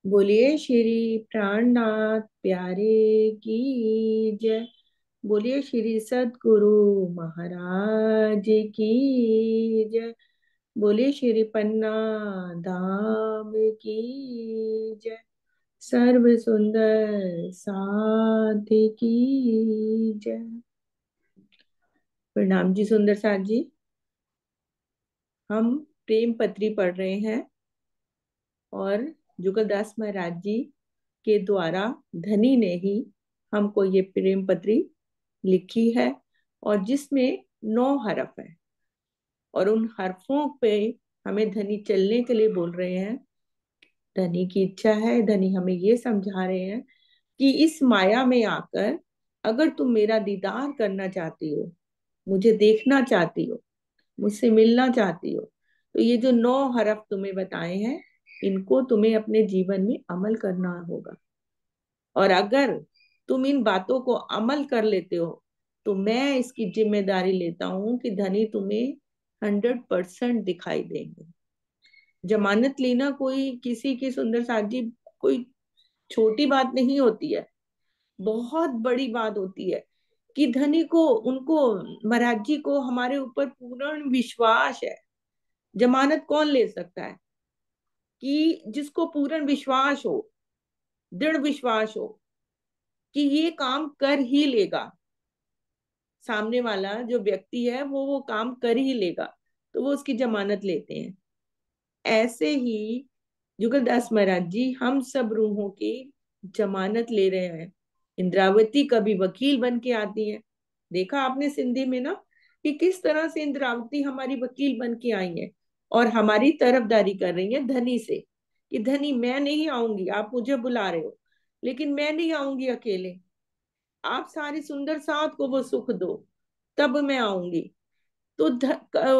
बोलिए श्री प्राणनाथ प्यारे की जय। बोलिए श्री सद्गुरु महाराज की जय। बोलिए श्री पन्ना धाम की जय। सर्व सुंदर साध्य की जय। प्रणाम जी सुंदर साथ जी। हम प्रेम पत्री पढ़ रहे हैं और जुगलदास महाराज जी के द्वारा धनी ने ही हमको ये प्रेम पत्री लिखी है और जिसमें 9 हरफ है और उन हरफों पे हमें धनी चलने के लिए बोल रहे हैं। धनी की इच्छा है, धनी हमें ये समझा रहे हैं कि इस माया में आकर अगर तुम मेरा दीदार करना चाहती हो, मुझे देखना चाहती हो, मुझसे मिलना चाहती हो, तो ये जो 9 हरफ तुम्हें बताए हैं इनको तुम्हें अपने जीवन में अमल करना होगा। और अगर तुम इन बातों को अमल कर लेते हो तो मैं इसकी जिम्मेदारी लेता हूं कि धनी तुम्हें 100% दिखाई देंगे। जमानत लेना कोई किसी की सुंदर साथ जी कोई छोटी बात नहीं होती है, बहुत बड़ी बात होती है कि धनी को उनको महाराज जी को हमारे ऊपर पूर्ण विश्वास है। जमानत कौन ले सकता है? कि जिसको पूर्ण विश्वास हो, दृढ़ विश्वास हो कि ये काम कर ही लेगा, सामने वाला जो व्यक्ति है वो काम कर ही लेगा, तो वो उसकी जमानत लेते हैं। ऐसे ही जुगलदास महाराज जी हम सब रूहों की जमानत ले रहे हैं। इंद्रावती कभी वकील बन के आती है, देखा आपने सिंधी में ना कि किस तरह से इंद्रावती हमारी वकील बन के आई है और हमारी तरफदारी कर रही है धनी से कि धनी मैं नहीं आऊंगी, आप मुझे बुला रहे हो लेकिन मैं नहीं आऊंगी अकेले, आप सारी सुंदर साथ को वो सुख दो तब मैं आऊंगी। तो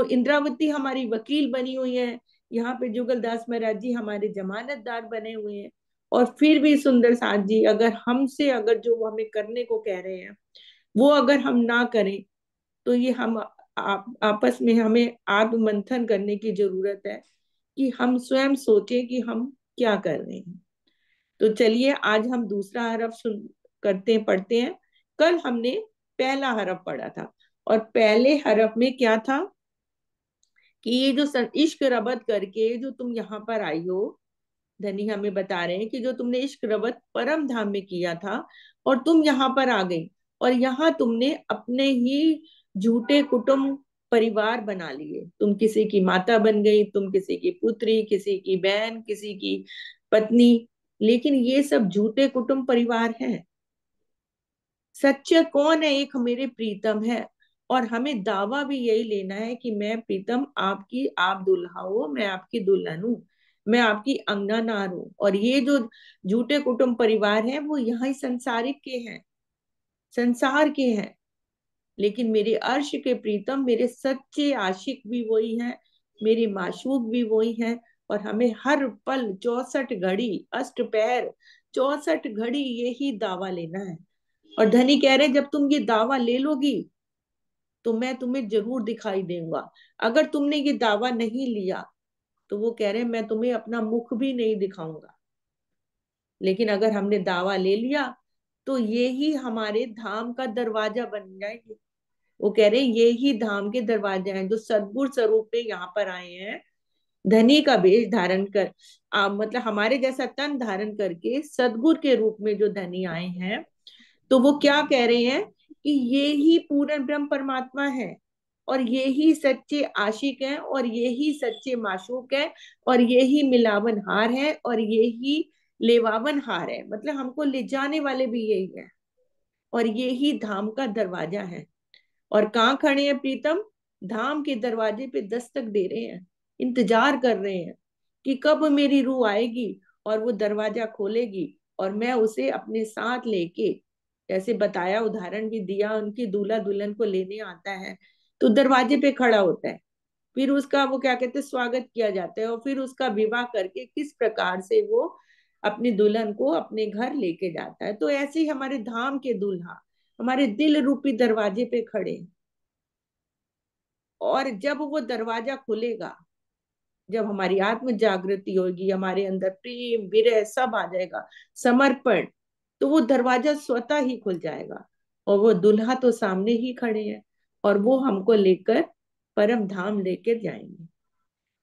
इंद्रावती हमारी वकील बनी हुई है, यहाँ पे जुगलदास महाराज जी हमारे जमानतदार बने हुए हैं। और फिर भी सुंदर साथ जी अगर हमसे अगर जो वो हमें करने को कह रहे हैं वो अगर हम ना करें तो ये हम आपस में हमें आत्ममंथन करने की जरूरत है कि हम स्वयं सोचें कि हम क्या कर रहे हैं। तो चलिए आज हम दूसरा हरफ सुन करते हैं, पढ़ते हैं। कल हमने पहला हरफ पढ़ा था और पहले हरफ में क्या था कि ये जो इश्क रबत करके जो तुम यहाँ पर आई हो, धनी हमें बता रहे हैं कि जो तुमने इश्क रबत परम धाम में किया था और तुम यहाँ पर आ गई और यहाँ तुमने अपने ही झूठे कुटुंब परिवार बना लिए। तुम किसी की माता बन गई, तुम किसी की पुत्री, किसी की बहन, किसी की पत्नी, लेकिन ये सब झूठे कुटुंब परिवार हैं। सच्चे कौन है? एक मेरे प्रीतम है। और हमें दावा भी यही लेना है कि मैं प्रीतम आपकी, आप दुल्हा हो, मैं आपकी दुल्हन हूँ, मैं आपकी अंगना नार हूँ। और ये जो झूठे कुटुंब परिवार हैं वो यहाँ संसारिक के हैं, संसार के हैं, लेकिन मेरे अर्श के प्रीतम, मेरे सच्चे आशिक भी वही हैं, मेरी माशूक भी वही हैं। और हमें हर पल 64 घड़ी अष्टपहर 64 घड़ी यही दावा लेना है। और धनी कह रहे जब तुम ये दावा ले लोगी तो मैं तुम्हें जरूर दिखाई दूंगा। अगर तुमने ये दावा नहीं लिया तो वो कह रहे मैं तुम्हें अपना मुख भी नहीं दिखाऊंगा, लेकिन अगर हमने दावा ले लिया तो ये ही हमारे धाम का दरवाजा बन जाएंगे। वो कह रहे ये ही धाम के दरवाजे हैं जो सदगुरु स्वरूप में यहाँ पर आए हैं, धनी का वेश धारण कर, मतलब हमारे जैसा तन धारण करके सदगुरु के रूप में जो धनी आए हैं। तो वो क्या कह रहे हैं कि ये ही पूर्ण ब्रह्म परमात्मा है और ये ही सच्चे आशिक हैं और ये ही सच्चे माशूक हैं और ये ही मिलावन हार है और ये ही लेवावन हार है, मतलब हमको ले जाने वाले भी यही है और ये ही धाम का दरवाजा है। और कहाँ खड़े हैं प्रीतम? धाम के दरवाजे पे दस्तक दे रहे हैं, इंतजार कर रहे हैं कि कब मेरी रूह आएगी और वो दरवाजा खोलेगी और मैं उसे अपने साथ लेके, जैसे बताया उदाहरण भी दिया, उनकी दूल्हा दुल्हन को लेने आता है तो दरवाजे पे खड़ा होता है, फिर उसका वो क्या कहते हैं स्वागत किया जाता है और फिर उसका विवाह करके किस प्रकार से वो अपनी दुल्हन को अपने घर लेके जाता है। तो ऐसे ही हमारे धाम के दूल्हा हमारे दिल रूपी दरवाजे पे खड़े हैं। और जब वो दरवाजा खुलेगा जब हमारी आत्म जागृति होगी, हमारे अंदर प्रेम विरह सब आ जाएगा, समर्पण, तो वो दरवाजा स्वतः ही खुल जाएगा। और वो दुल्हा तो सामने ही खड़े हैं, और वो हमको लेकर परम धाम लेकर जाएंगे।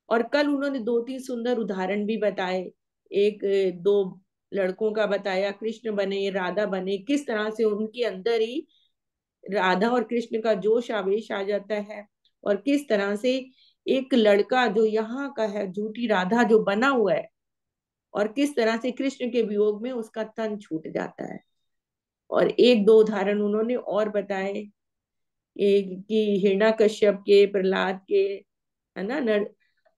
और कल उन्होंने दो तीन सुंदर उदाहरण भी बताए। एक दो लड़कों का बताया, कृष्ण बने राधा बने, किस तरह से उनके अंदर ही राधा और कृष्ण का जोश आवेश आ जाता है, और किस तरह से एक लड़का जो यहाँ का है, झूठी राधा जो बना हुआ है, और किस तरह से कृष्ण के वियोग में उसका तन छूट जाता है। और एक दो उदाहरण उन्होंने और बताए, एक कि हिरण्यकश्यप के, प्रहलाद के, है ना,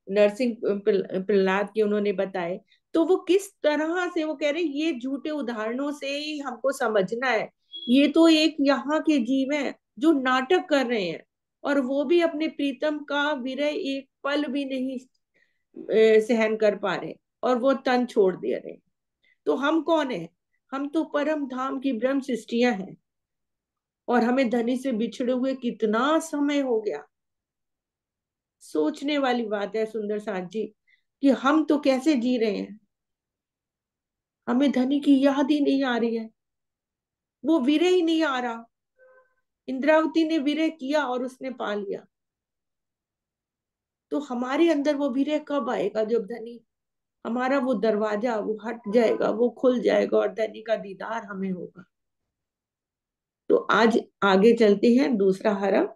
नरसिंह प्रहलाद के उन्होंने बताए। तो वो किस तरह से, वो कह रहे ये झूठे उदाहरणों से ही हमको समझना है, ये तो एक यहाँ के जीव हैं जो नाटक कर रहे हैं, और वो भी अपने प्रीतम का विरह एक पल भी नहीं सहन कर पा रहे, और वो तन छोड़ दे रहे। तो हम कौन है? हम तो परम धाम की ब्रह्म सृष्टियां हैं, और हमें धनी से बिछड़े हुए कितना समय हो गया। सोचने वाली बात है सुंदर साथ जी, कि हम तो कैसे जी रहे हैं, हमें धनी की याद ही नहीं आ रही है, वो विरह ही नहीं आ रहा। इंद्रावती ने विरह किया और उसने पा लिया, तो हमारे अंदर वो विरह कब आएगा? जब धनी, हमारा वो दरवाजा वो हट जाएगा, वो खुल जाएगा, और धनी का दीदार हमें होगा। तो आज आगे चलते हैं दूसरा हरफ।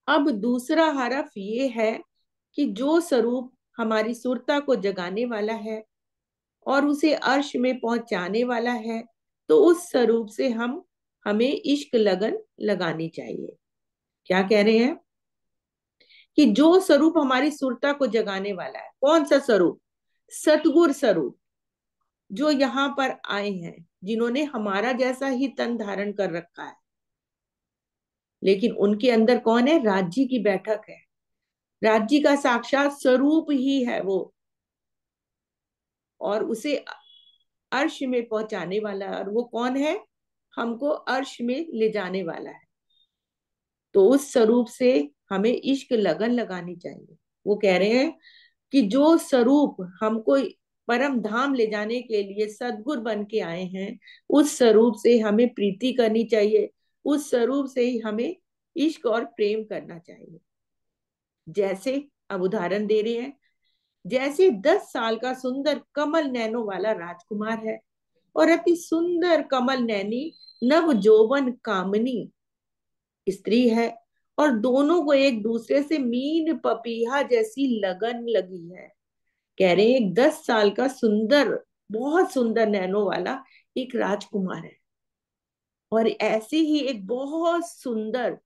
अब दूसरा हरफ ये है कि जो स्वरूप हमारी सुरता को जगाने वाला है और उसे अर्श में पहुंचाने वाला है, तो उस स्वरूप से हमें इश्क लगन लगानी चाहिए। क्या कह रहे हैं? कि जो स्वरूप हमारी सुरता को जगाने वाला है, कौन सा स्वरूप? सतगुर स्वरूप, जो यहाँ पर आए हैं, जिन्होंने हमारा जैसा ही तन धारण कर रखा है, लेकिन उनके अंदर कौन है? राज्य की बैठक है, राज्य का साक्षात स्वरूप ही है वो, और उसे अर्श में पहुंचाने वाला है। और वो कौन है? हमको अर्श में ले जाने वाला है। तो उस स्वरूप से हमें इश्क लगन लगानी चाहिए। वो कह रहे हैं कि जो स्वरूप हमको परम धाम ले जाने के लिए सदगुरु बन के आए हैं, उस स्वरूप से हमें प्रीति करनी चाहिए, उस स्वरूप से ही हमें इश्क और प्रेम करना चाहिए। जैसे अब उदाहरण दे रहे हैं, जैसे 10 साल का सुंदर कमल नैनो वाला राजकुमार है, और अति सुंदर कमल नैनी नव जोवन कामनी स्त्री है, और दोनों को एक दूसरे से मीन पपीहा जैसी लगन लगी है। कह रहे हैं एक 10 साल का सुंदर, बहुत सुंदर नैनो वाला एक राजकुमार है, और ऐसी ही एक बहुत सुंदर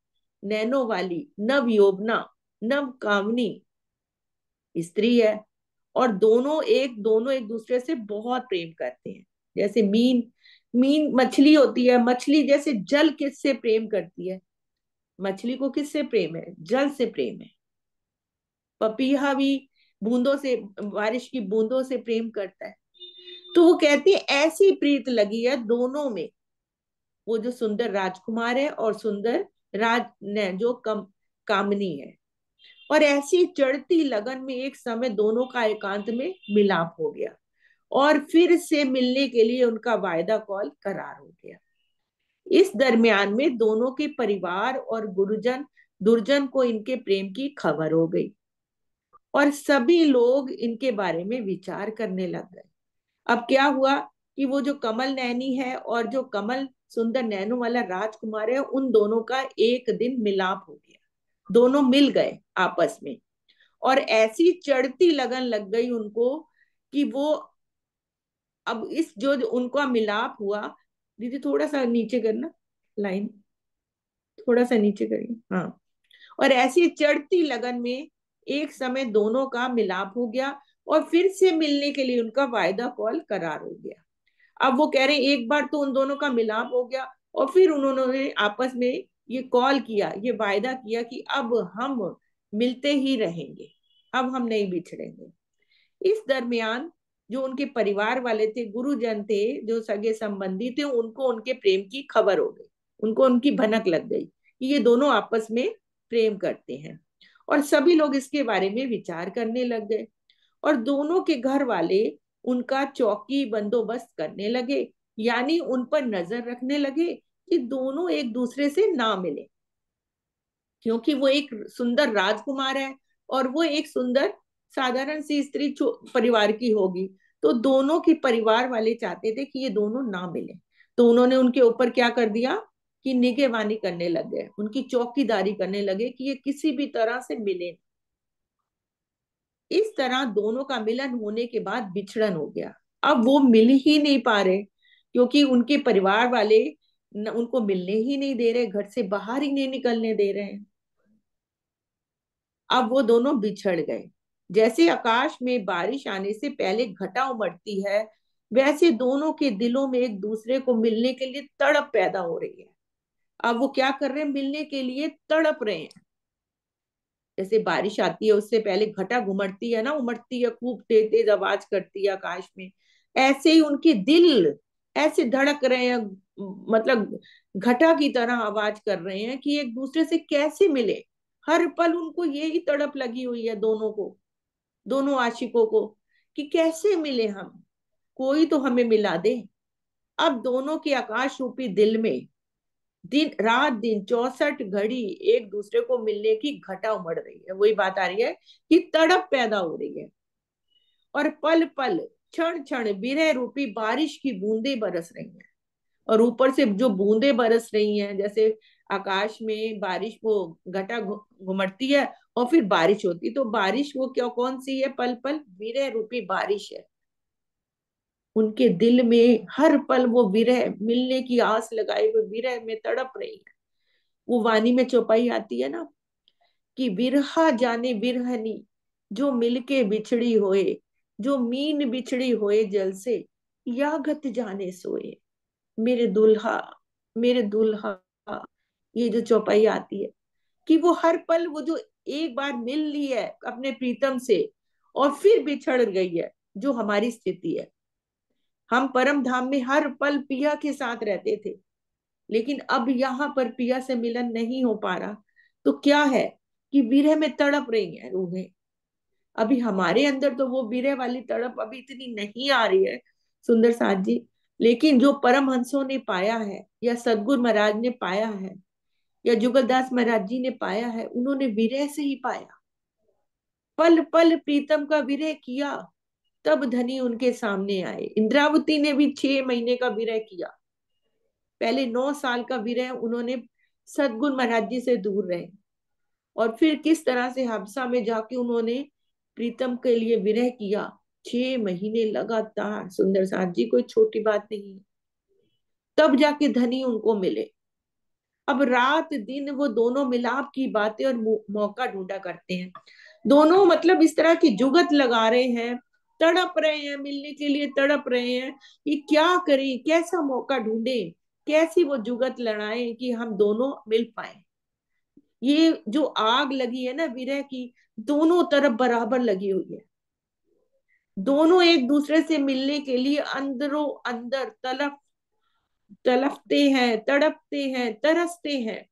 नैनो वाली नव यौवना, नव कामनी स्त्री है, और दोनों एक दूसरे से बहुत प्रेम करते हैं। जैसे मीन मीन मछली होती है, मछली जैसे जल किससे प्रेम करती है? मछली को किससे प्रेम है? जल से प्रेम है। पपीहा भी बूंदों से, बारिश की बूंदों से प्रेम करता है। तो वो कहती है ऐसी प्रीत लगी है दोनों में, वो जो सुंदर राजकुमार है और सुंदर राज ने जो कामनी है, और ऐसी चढ़ती लगन में एक समय दोनों का एकांत में मिलाप हो गया, और फिर से मिलने के लिए उनका वायदा कॉल करार हो गया। इस दरमियान में दोनों के परिवार और गुरुजन दुर्जन को इनके प्रेम की खबर हो गई, और सभी लोग इनके बारे में विचार करने लग गए। अब क्या हुआ कि वो जो कमल नैनी है और जो कमल सुंदर नैनो वाला राजकुमार है, उन दोनों का एक दिन मिलाप हो गया, दोनों मिल गए आपस में, और ऐसी चढ़ती लगन लग गई उनको कि वो अब इस जो उनका मिलाप हुआ, दीदी थोड़ा सा नीचे करना, लाइन थोड़ा सा नीचे करिए, हाँ। और ऐसी चढ़ती लगन में एक समय दोनों का मिलाप हो गया, और फिर से मिलने के लिए उनका वायदा कॉल करार हो गया। अब वो कह रहे हैं एक बार तो उन दोनों का मिलाप हो गया, और फिर उन्होंने आपस में ये कॉल किया, ये वायदा किया कि अब हम मिलते ही रहेंगे, अब हम नहीं बिछड़ेंगे। इस दरमियान जो उनके परिवार वाले थे, गुरुजन थे, जो सगे संबंधी थे, उनको उनके प्रेम की खबर हो गई, उनको उनकी भनक लग गई कि ये दोनों आपस में प्रेम करते हैं। और सभी लोग इसके बारे में विचार करने लग गए, और दोनों के घर वाले उनका चौकी बंदोबस्त करने लगे, यानी उन पर नजर रखने लगे कि दोनों एक दूसरे से ना मिले, क्योंकि वो एक सुंदर राजकुमार है और वो एक सुंदर साधारण सी स्त्री परिवार की होगी। तो दोनों के परिवार वाले चाहते थे कि ये दोनों ना मिले। तो उन्होंने उनके ऊपर क्या कर दिया कि निगहबानी करने लग गए, उनकी चौकीदारी करने लगे कि ये किसी भी तरह से मिले। इस तरह दोनों का मिलन होने के बाद बिछड़न हो गया। अब वो मिल ही नहीं पा रहे, क्योंकि उनके परिवार वाले उनको मिलने ही नहीं दे रहे, घर से बाहर ही नहीं निकलने दे रहे हैं। अब वो दोनों बिछड़ गए। जैसे आकाश में बारिश आने से पहले घटा उमड़ती है, वैसे दोनों के दिलों में एक दूसरे को मिलने के लिए तड़प पैदा हो रही है। अब वो क्या कर रहे हैं, मिलने के लिए तड़प रहे हैं। जैसे बारिश आती है उससे पहले घटा घुमड़ती है ना, उमड़ती है, खूब तेज तेज आवाज करती है आकाश में, ऐसे ही उनके दिल ऐसे धड़क रहे हैं, मतलब घटा की तरह आवाज कर रहे हैं कि एक दूसरे से कैसे मिले। हर पल उनको यही तड़प लगी हुई है, दोनों को, दोनों आशिकों को, कि कैसे मिले हम, कोई तो हमें मिला दे। अब दोनों के आकाश रूपी दिल में दिन रात दिन 64 घड़ी एक दूसरे को मिलने की घटा उमड़ रही है। वही बात आ रही है कि तड़प पैदा हो रही है, और पल पल क्षण क्षण विरह रूपी बारिश की बूंदें बरस रही हैं। और ऊपर से जो बूंदें बरस रही हैं, जैसे आकाश में बारिश, वो घटा घुमड़ती है और फिर बारिश होती, तो बारिश वो क्या, कौन सी है, पल पल विरह रूपी बारिश है। उनके दिल में हर पल वो विरह, मिलने की आस लगाए हुए विरह में तड़प रही है। वो वाणी में चौपाई आती है ना कि विरहा जाने बिरहनी, जो मिलके बिछड़ी होए, जो मीन बिछड़ी होए जल से, यागत जाने सोए, मेरे दुल्हा, मेरे दुल्हा। ये जो चौपाई आती है कि वो हर पल, वो जो एक बार मिल ली है अपने प्रीतम से और फिर बिछड़ गई है, जो हमारी स्थिति है। हम परम धाम में हर पल पिया के साथ रहते थे, लेकिन अब यहाँ पर पिया से मिलन नहीं हो पा रहा। तो क्या है कि विरह में तड़प रही है रूहें। अभी हमारे अंदर तो वो विरह वाली तड़प अभी इतनी नहीं आ रही है, सुंदर साथ जी। लेकिन जो परम हंसों ने पाया है, या सदगुरु महाराज ने पाया है, या जुगलदास महाराज जी ने पाया है, उन्होंने विरह से ही पाया। पल पल प्रीतम का विरह किया, तब धनी उनके सामने आए। इंद्रावती ने भी 6 महीने का विरह किया। पहले 9 साल का विरह उन्होंने सदगुरु महाराज जी से दूर रहे, और फिर किस तरह से हबसा में जाके उन्होंने प्रीतम के लिए विरह किया। 6 महीने लगातार, सुंदर साथ जी, कोई छोटी बात नहीं। तब जाके धनी उनको मिले। अब रात दिन वो दोनों मिलाप की बातें और मौका ढूंढा करते हैं। दोनों मतलब इस तरह की जुगत लगा रहे हैं, तड़प रहे हैं, मिलने के लिए तड़प रहे हैं। ये क्या करें, कैसा मौका ढूंढे, कैसी वो जुगत लड़ाएं कि हम दोनों मिल पाए। ये जो आग लगी है ना विरह की, दोनों तरफ बराबर लगी हुई है। दोनों एक दूसरे से मिलने के लिए अंदरों अंदर तलफते हैं, तड़पते हैं, तरसते हैं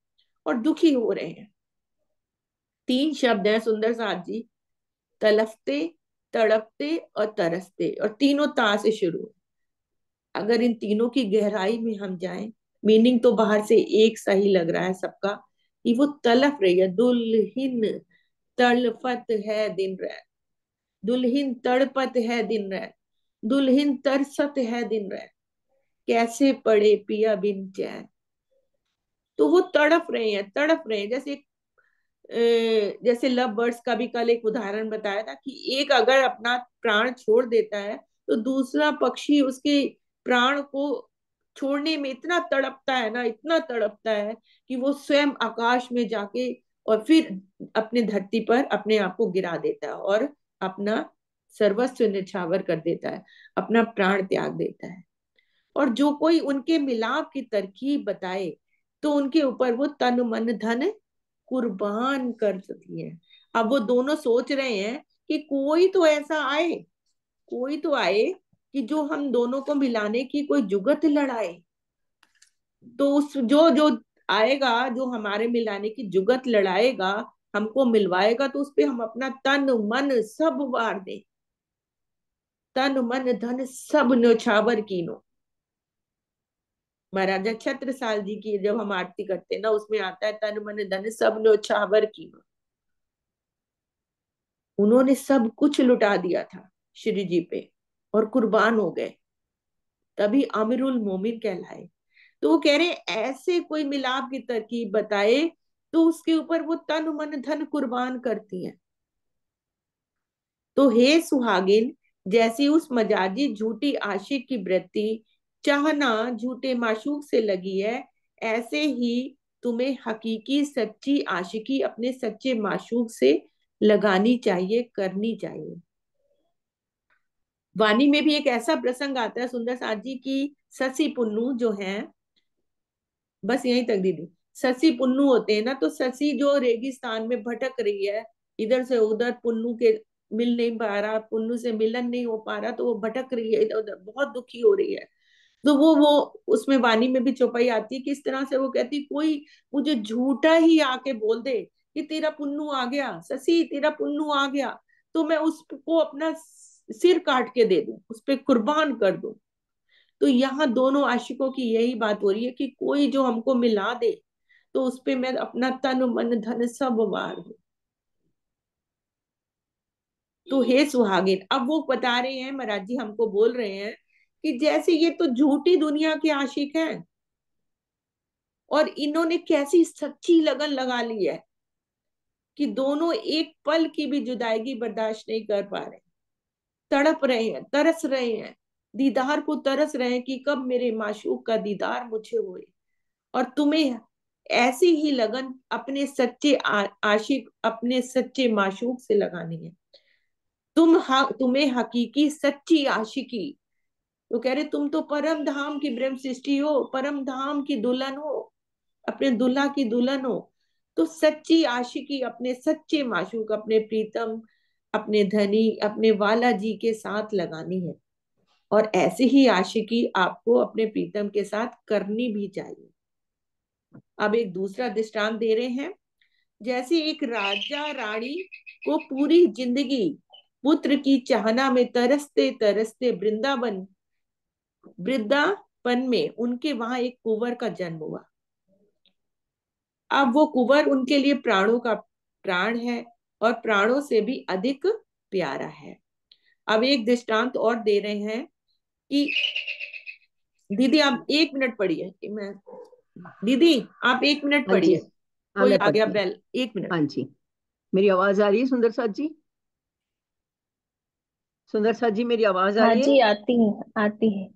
और दुखी हो रहे हैं। 3 शब्द हैं सुंदर साथ जी, तलफते, तड़पते और तरसते, और तीनों ता से शुरू है। अगर इन तीनों की गहराई में हम जाएं, मीनिंग तो बाहर से एक सा ही लग रहा है सबका, कि वो तलफ रही है, दुल्हिन तड़पत है दिन रात, दुल्हिन तड़पत है दिन रात, दुल्हिन तरसत है दिन रात, कैसे पड़े पिया बिन चैन। तो वो तड़प रहे हैं, तड़प रहे हैं। जैसे लव बर्ड्स का भी कल एक उदाहरण बताया था कि एक अगर अपना प्राण छोड़ देता है, तो दूसरा पक्षी उसके प्राण को छोड़ने में इतना तड़पता है ना, इतना तड़पता है कि वो स्वयं आकाश में जाके और फिर अपने धरती पर अपने आप को गिरा देता है और अपना सर्वस्व निछावर कर देता है, अपना प्राण त्याग देता है। और जो कोई उनके मिलाप की तरकीब बताए, तो उनके ऊपर वो तन मन धन कुर्बान कर सकती है। अब वो दोनों सोच रहे हैं कि कोई तो ऐसा आए, कोई तो आए कि जो हम दोनों को मिलाने की कोई जुगत लड़ाए। तो उस जो जो आएगा, जो हमारे मिलाने की जुगत लड़ाएगा, हमको मिलवाएगा तो उस पे हम अपना तन मन सब वार दें, तन मन धन सब न्योछावर कीनो। महाराजा छत्रसाल जी की जब हम आरती करते हैं ना, उसमें आता है तन मन धन सब न्योछावर कीनो। उन्होंने सब कुछ लुटा दिया था श्री जी पे और कुर्बान हो गए, तभी अमीरुल मोमिन कहलाए। तो वो कह रहे हैं ऐसे कोई मिलाप की तरकीब बताए तो उसके ऊपर वो तन मन धन कुर्बान करती हैं। तो हे सुहागिन, जैसी उस मजाजी झूठी आशिक की वृत्ति चाहना झूठे माशूक से लगी है, ऐसे ही तुम्हें हकीकी सच्ची आशिकी अपने सच्चे माशूक से लगानी चाहिए, करनी चाहिए। वाणी में भी एक ऐसा प्रसंग आता है सुंदर साथ जी की, ससी पुन्नू जो है, बस यहीं तक दीदी, ससी पुन्नू होते हैं ना, तो ससी जो रेगिस्तान में भटक रही है, इधर से उधर, पुन्नू के मिल नहीं पा रहा, पुन्नू से मिलन नहीं हो पा रहा, तो वो भटक रही है इधर उधर, बहुत दुखी हो रही है। तो वो उसमें वाणी में भी चौपाई आती है, किस तरह से वो कहती, कोई मुझे झूठा ही आके बोल दे कि तेरा पुन्नू आ गया, ससी तेरा पुन्नू आ गया, तो मैं उसको अपना सिर काट के दे दूं, उस पर कुर्बान कर दूं। तो यहाँ दोनों आशिकों की यही बात हो रही है कि कोई जो हमको मिला दे तो उस पे मैं अपना तन मन धन सब वार दूं। तो हे सुहागिन, अब वो बता रहे हैं, महाराज जी हमको बोल रहे हैं कि जैसे ये तो झूठी दुनिया के आशिक हैं और इन्होंने कैसी सच्ची लगन लगा ली है कि दोनों एक पल की भी जुदाई बर्दाश्त नहीं कर पा रहे, तड़प रहे हैं, तरस रहे हैं, दीदार को तरस रहे हैं कि कब मेरे माशूक का दीदार मुझे होए। और तुम्हें ऐसी ही लगन अपने सच्चे आशिक अपने सच्चे माशूक से लगानी है। तुम्हें हकीकी सच्ची आशिकी, तो कह रहे तुम तो परम धाम की ब्रह्म सृष्टि हो, परम धाम की दुल्हन हो, अपने दुल्हा की दुल्हन हो। तो सच्ची आशिकी अपने सच्चे माशूक अपने प्रीतम अपने धनी अपने वाला जी के साथ लगानी है, और ऐसी ही आशिकी आपको अपने प्रीतम के साथ करनी भी चाहिए। अब एक दूसरा दृष्टांत दे रहे हैं, जैसे एक राजा रानी को पूरी जिंदगी पुत्र की चाहना में तरसते तरसते वृंदावन में उनके वहां एक कुंवर का जन्म हुआ। अब वो कुंवर उनके लिए प्राणों का प्राण है और प्राणों से भी अधिक प्यारा है। अब एक दृष्टांत और दे रहे हैं कि दीदी आप 1 मिनट पढ़िए, मैं दीदी आप 1 मिनट हाँ जी। पढ़िए, हाँ कोई मैं आ गया, पढ़ती हूँ। Bell, 1 minute. हाँ जी। मेरी आवाज आ रही है सुंदर साथ जी? सुंदर साथ जी मेरी आवाज आ हाँ रही है? जी, आती है, आती है।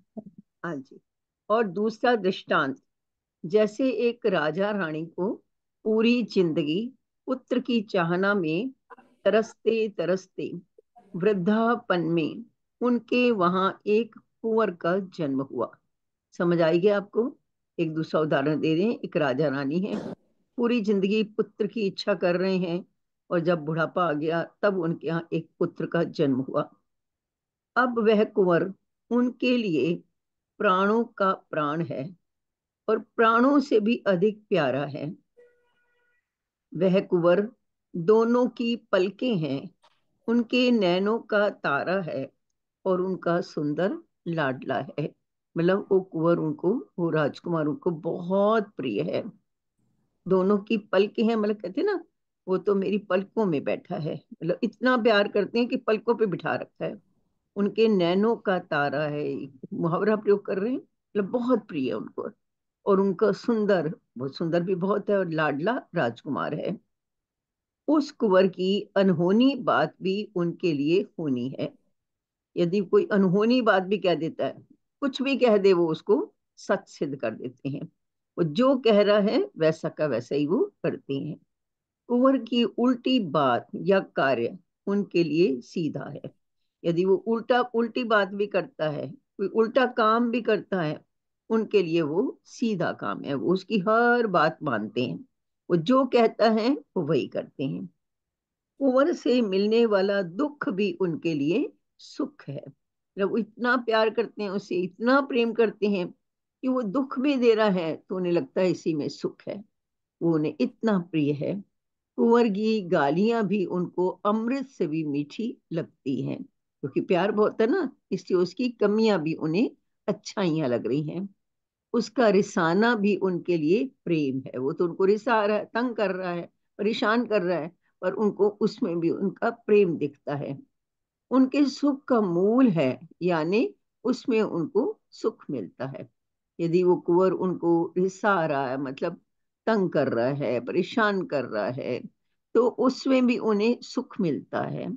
हाँ जी। और दूसरा दृष्टांत, जैसे एक राजा रानी को पूरी जिंदगी पुत्र की चाहना में तरसते तरसते वृद्धापन में उनके वहां एक कुंवर का जन्म हुआ। समझ आएगी आपको? एक दूसरा उदाहरण दे रहे हैं, एक राजा रानी है, पूरी जिंदगी पुत्र की इच्छा कर रहे हैं, और जब बुढ़ापा आ गया तब उनके यहाँ एक पुत्र का जन्म हुआ। अब वह कुंवर उनके लिए प्राणों का प्राण है और प्राणों से भी अधिक प्यारा है। वह कुंवर दोनों की पलकें हैं, उनके नैनों का तारा है और उनका सुंदर लाडला है। मतलब वो कुंवर उनको, वो राजकुमार उनको बहुत प्रिय है। दोनों की पलकें हैं, मतलब कहते हैं ना, वो तो मेरी पलकों में बैठा है, मतलब इतना प्यार करते हैं कि पलकों पे बिठा रखा है। उनके नैनों का तारा है, एक मुहावरा प्रयोग कर रहे हैं, मतलब बहुत प्रिय है उनको। और उनका सुंदर, वो सुंदर भी बहुत है, और लाडला राजकुमार है। उस कुंवर की अनहोनी बात भी उनके लिए होनी है। यदि कोई अनहोनी बात भी कह देता है, कुछ भी कह दे, वो उसको सच सिद्ध कर देते हैं। वो जो कह रहा है वैसा का वैसा ही वो करते हैं। कुंवर की उल्टी बात या कार्य उनके लिए सीधा है। यदि वो उल्टा उल्टी बात भी करता है, कोई उल्टा काम भी करता है, उनके लिए वो सीधा काम है, वो उसकी हर बात मानते हैं। वो जो कहता है वो वही करते हैं। कुंवर से मिलने वाला दुख भी उनके लिए सुख है। मतलब वो इतना प्यार करते हैं, उससे इतना प्रेम करते हैं कि वो दुख भी दे रहा है तो उन्हें लगता है इसी में सुख है। वो उन्हें इतना प्रिय है। कुंवर की गालियां भी उनको अमृत से भी मीठी लगती हैं, क्योंकि प्यार बहुत है ना, इसलिए उसकी कमियां भी उन्हें अच्छाइयां लग रही हैं। उसका रिसाना भी उनके लिए प्रेम है। वो तो उनको रिसा रहा है, तंग कर रहा है, परेशान कर रहा है, पर उनको उसमें भी उनका प्रेम दिखता है। उनके सुख का मूल है, यानी उसमें उनको सुख मिलता है। यदि वो कुंवर उनको रिसा रहा है, मतलब तंग कर रहा है, परेशान कर रहा है, तो उसमें भी उन्हें सुख मिलता है।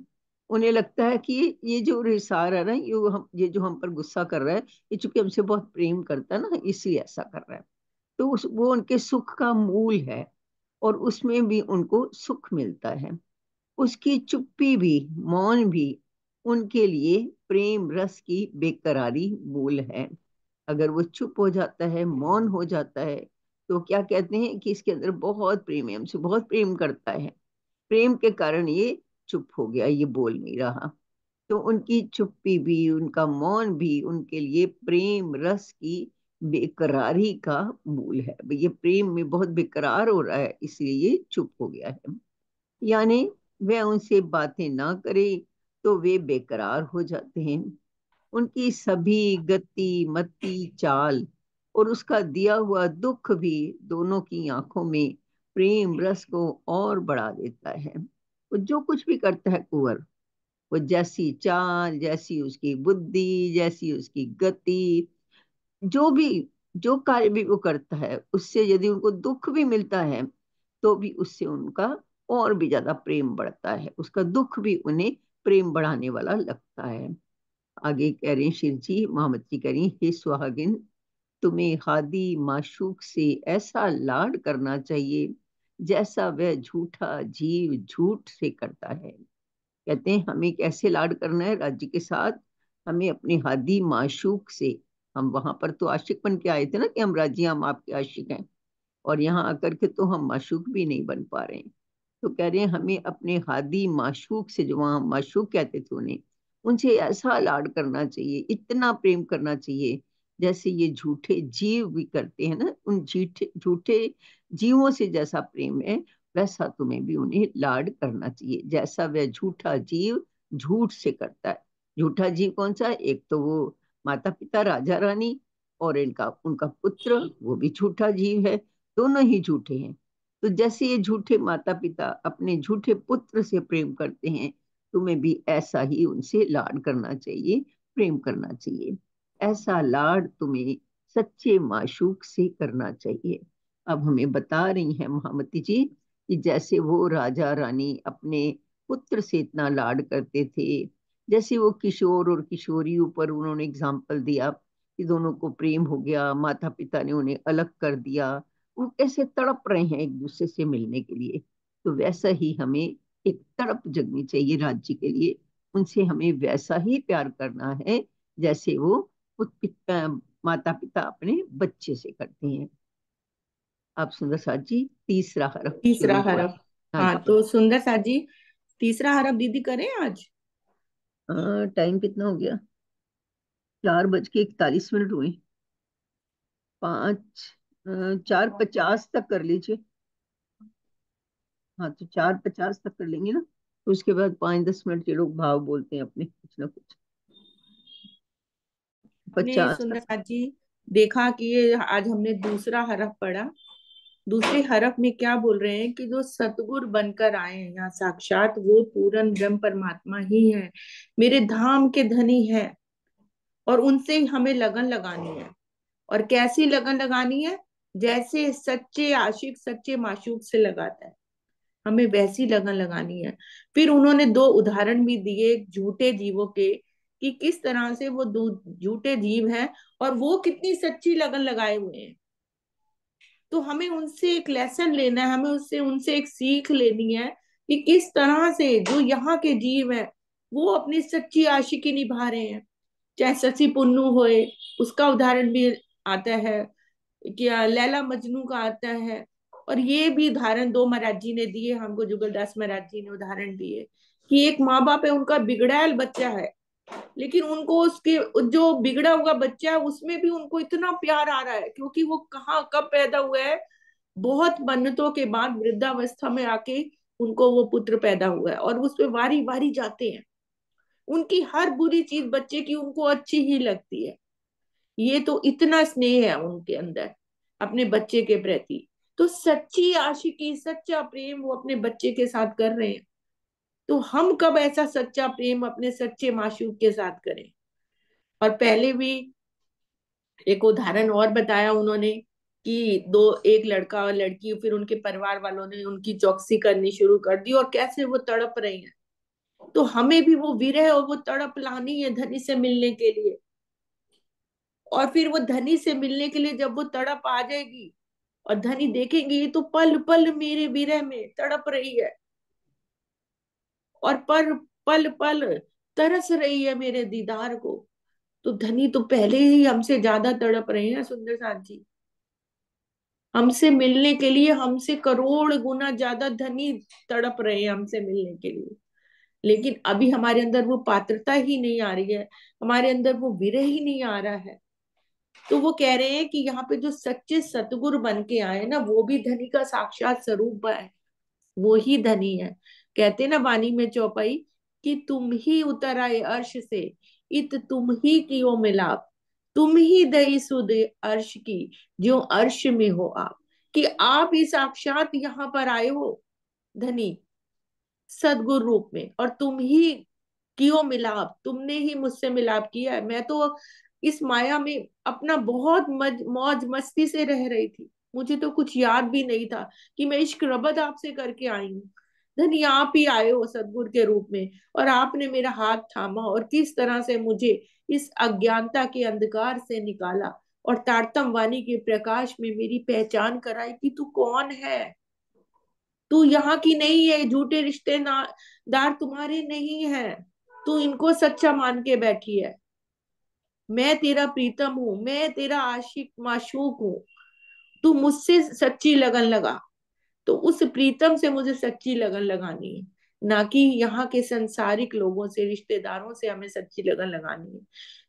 उन्हें लगता है कि ये जो रिसा रहा है ना, ये जो हम पर गुस्सा कर रहा है, ये चूंकि हमसे बहुत प्रेम करता है ना, इसलिए ऐसा कर रहा है। तो वो उनके सुख का मूल है, और उसमें भी उनको सुख मिलता है। उसकी चुप्पी भी, मौन भी उनके लिए प्रेम रस की बेकरारी मूल है। अगर वो चुप हो जाता है, मौन हो जाता है, तो क्या कहते हैं कि इसके अंदर बहुत प्रेम है, हमसे बहुत प्रेम करता है। प्रेम के कारण ये चुप हो गया, ये बोल नहीं रहा। तो उनकी चुप्पी भी, उनका मौन भी उनके लिए प्रेम रस की बेकरारी का मूल है। ये प्रेम में बहुत बेकरार हो रहा है, इसलिए ये चुप हो गया है। यानी वह उनसे बातें ना करे तो वे बेकरार हो जाते हैं। उनकी सभी गति मति चाल और उसका दिया हुआ दुख भी दोनों की आंखों में प्रेम रस को और बढ़ा देता है। वो जो कुछ भी करता है कुंवर, वो जैसी चाल, जैसी उसकी बुद्धि, जैसी उसकी गति, जो भी, जो कार्य भी वो करता है, उससे यदि उनको दुख भी मिलता है, तो भी उससे उनका और भी ज्यादा प्रेम बढ़ता है। उसका दुख भी उन्हें प्रेम बढ़ाने वाला लगता है। आगे कह रहे हैं शिव जी, महामती कह रही, हे सुहागिन, तुम्हें हादी माशूक से ऐसा लाड करना चाहिए जैसा वह झूठा जीव झूठ से करता है। कहते हैं हमें कैसे लाड करना है राज्य के साथ, हमें अपने हादी माशूक से, हम वहां पर तो आशिक बन के आए थे ना कि हम राज्य, हम आपके आशिक हैं, और यहाँ आकर के तो हम माशूक भी नहीं बन पा रहे हैं। तो कह रहे हैं हमें अपने हादी माशूक से, जो वहां माशूक कहते थे उन्हें, उनसे ऐसा लाड करना चाहिए, इतना प्रेम करना चाहिए जैसे ये झूठे जीव भी करते हैं ना, उन झूठे झूठे जीवों से जैसा प्रेम है, वैसा तुम्हें भी उन्हें लाड करना चाहिए, जैसा वह झूठा जीव झूठ से करता है। झूठा जीव कौन सा है? एक तो वो माता पिता राजा रानी, और इनका उनका पुत्र, वो भी झूठा जीव है। दोनों ही झूठे हैं। तो जैसे ये झूठे माता पिता अपने झूठे पुत्र से प्रेम करते हैं, तुम्हें भी ऐसा ही उनसे लाड करना चाहिए, प्रेम करना चाहिए। ऐसा लाड तुम्हें सच्चे माशूक से करना चाहिए। अब हमें बता रही हैं महामती जी कि जैसे वो राजा रानी अपने पुत्र से इतना लाड करते थे, जैसे वो किशोर और किशोरी ऊपर उन्होंने एग्जाम्पल दिया कि दोनों को प्रेम हो गया, माता पिता ने उन्हें अलग कर दिया, वो कैसे तड़प रहे हैं एक दूसरे से मिलने के लिए। तो वैसा ही हमें एक तड़प जगनी चाहिए राज्य के लिए। उनसे हमें वैसा ही प्यार करना है जैसे वो माता पिता अपने बच्चे से करते हैं। आप सुंदर साथ जी तीसरा हरफ तीसरा शुरू हुआ। हरफ। हाँ हाँ, जी। तो सुंदर सा जी, तीसरा हरफ दीदी करें आज। हाँ, टाइम कितना हो गया? 4:41 हुए। 4:50 तक कर लीजिए। हाँ, तो 4:50 तक कर लेंगे ना, तो उसके बाद 5-10 मिनट ये लोग भाव बोलते हैं अपने कुछ ना कुछ। ने 50 तक। सुंदर सा जी देखा कि ये आज हमने दूसरा हरफ पढ़ा। दूसरे हरफ में क्या बोल रहे हैं कि जो सतगुरु बनकर आए हैं यहाँ, साक्षात वो पूर्ण ब्रह्म परमात्मा ही है, मेरे धाम के धनी है, और उनसे हमें लगन लगानी है। और कैसी लगन लगानी है? जैसे सच्चे आशिक सच्चे माशूक से लगाता है, हमें वैसी लगन लगानी है। फिर उन्होंने दो उदाहरण भी दिए झूठे जीवों के, कि किस तरह से वो झूठे जीव हैं और वो कितनी सच्ची लगन लगाए हुए हैं। तो हमें उनसे एक लेसन लेना है, हमें उससे उनसे एक सीख लेनी है कि किस तरह से जो यहाँ के जीव है वो अपनी सच्ची आशिकी निभा रहे हैं। चाहे शशि पुन्नू होए, उसका उदाहरण भी आता है, क्या लैला मजनू का आता है। और ये भी उदाहरण दो महाराज जी ने दिए हमको, जुगलदास महाराज जी ने उदाहरण दिए कि एक माँ बाप है, उनका बिगड़ैल बच्चा है, लेकिन उनको उसके जो बिगड़ा हुआ बच्चा है उसमें भी उनको इतना प्यार आ रहा है, क्योंकि वो कहाँ कब पैदा हुआ है, बहुत मन्नतों के बाद वृद्धावस्था में आके उनको वो पुत्र पैदा हुआ है, और उस पे वारी वारी जाते हैं। उनकी हर बुरी चीज बच्चे की उनको अच्छी ही लगती है। ये तो इतना स्नेह है उनके अंदर अपने बच्चे के प्रति। तो सच्ची आशिकी, सच्चा प्रेम वो अपने बच्चे के साथ कर रहे हैं। तो हम कब ऐसा सच्चा प्रेम अपने सच्चे माशूक के साथ करें। और पहले भी एक उदाहरण और बताया उन्होंने कि दो, एक लड़का और लड़की, फिर उनके परिवार वालों ने उनकी चौकसी करनी शुरू कर दी, और कैसे वो तड़प रहे हैं। तो हमें भी वो विरह और वो तड़प लानी है धनी से मिलने के लिए। और फिर वो धनी से मिलने के लिए जब वो तड़प आ जाएगी और धनी देखेंगे ये तो पल पल मेरे विरह में तड़प रही है, और पर पल पल तरस रही है मेरे दीदार को, तो धनी तो पहले ही हमसे ज्यादा तड़प रहे हैं सुंदर साथ जी। हमसे मिलने के लिए हमसे करोड़ गुना ज्यादा धनी तड़प रहे हैं हमसे मिलने के लिए। लेकिन अभी हमारे अंदर वो पात्रता ही नहीं आ रही है, हमारे अंदर वो विरह ही नहीं आ रहा है। तो वो कह रहे हैं कि यहाँ पे जो सच्चे सतगुरु बन के आए ना, वो भी धनी का साक्षात स्वरूप है। वो ही धनी है। कहते ना वाणी में चौपाई कि तुम ही उतर आए अर्श से, इत तुम ही कियो मिलाप, तुम ही दई सुध अर्श की, जो अर्श में हो आप। कि आप ही साक्षात यहाँ पर आए हो धनी, सदगुरु रूप में, और तुम ही कियो मिलाप, तुमने ही मुझसे मिलाप किया है। मैं तो इस माया में अपना बहुत मौज मस्ती से रह रही थी, मुझे तो कुछ याद भी नहीं था कि मैं इश्क रबद आपसे करके आई हूँ। धनी आप ही आए हो सदगुरु के रूप में, और आपने मेरा हाथ थामा और किस तरह से मुझे इस अज्ञानता के अंधकार से निकाला, और तारतम वाणी के प्रकाश में मेरी पहचान कराई कि तू कौन है। तू यहाँ की नहीं है, झूठे रिश्तेदार तुम्हारे नहीं है, तू इनको सच्चा मान के बैठी है। मैं तेरा प्रीतम हूँ, मैं तेरा आशिक माशूक हूँ, तू मुझसे सच्ची लगन लगा। तो उस प्रीतम से मुझे सच्ची लगन लगानी है, ना कि यहाँ के संसारिक लोगों से, रिश्तेदारों से हमें सच्ची लगन लगानी है।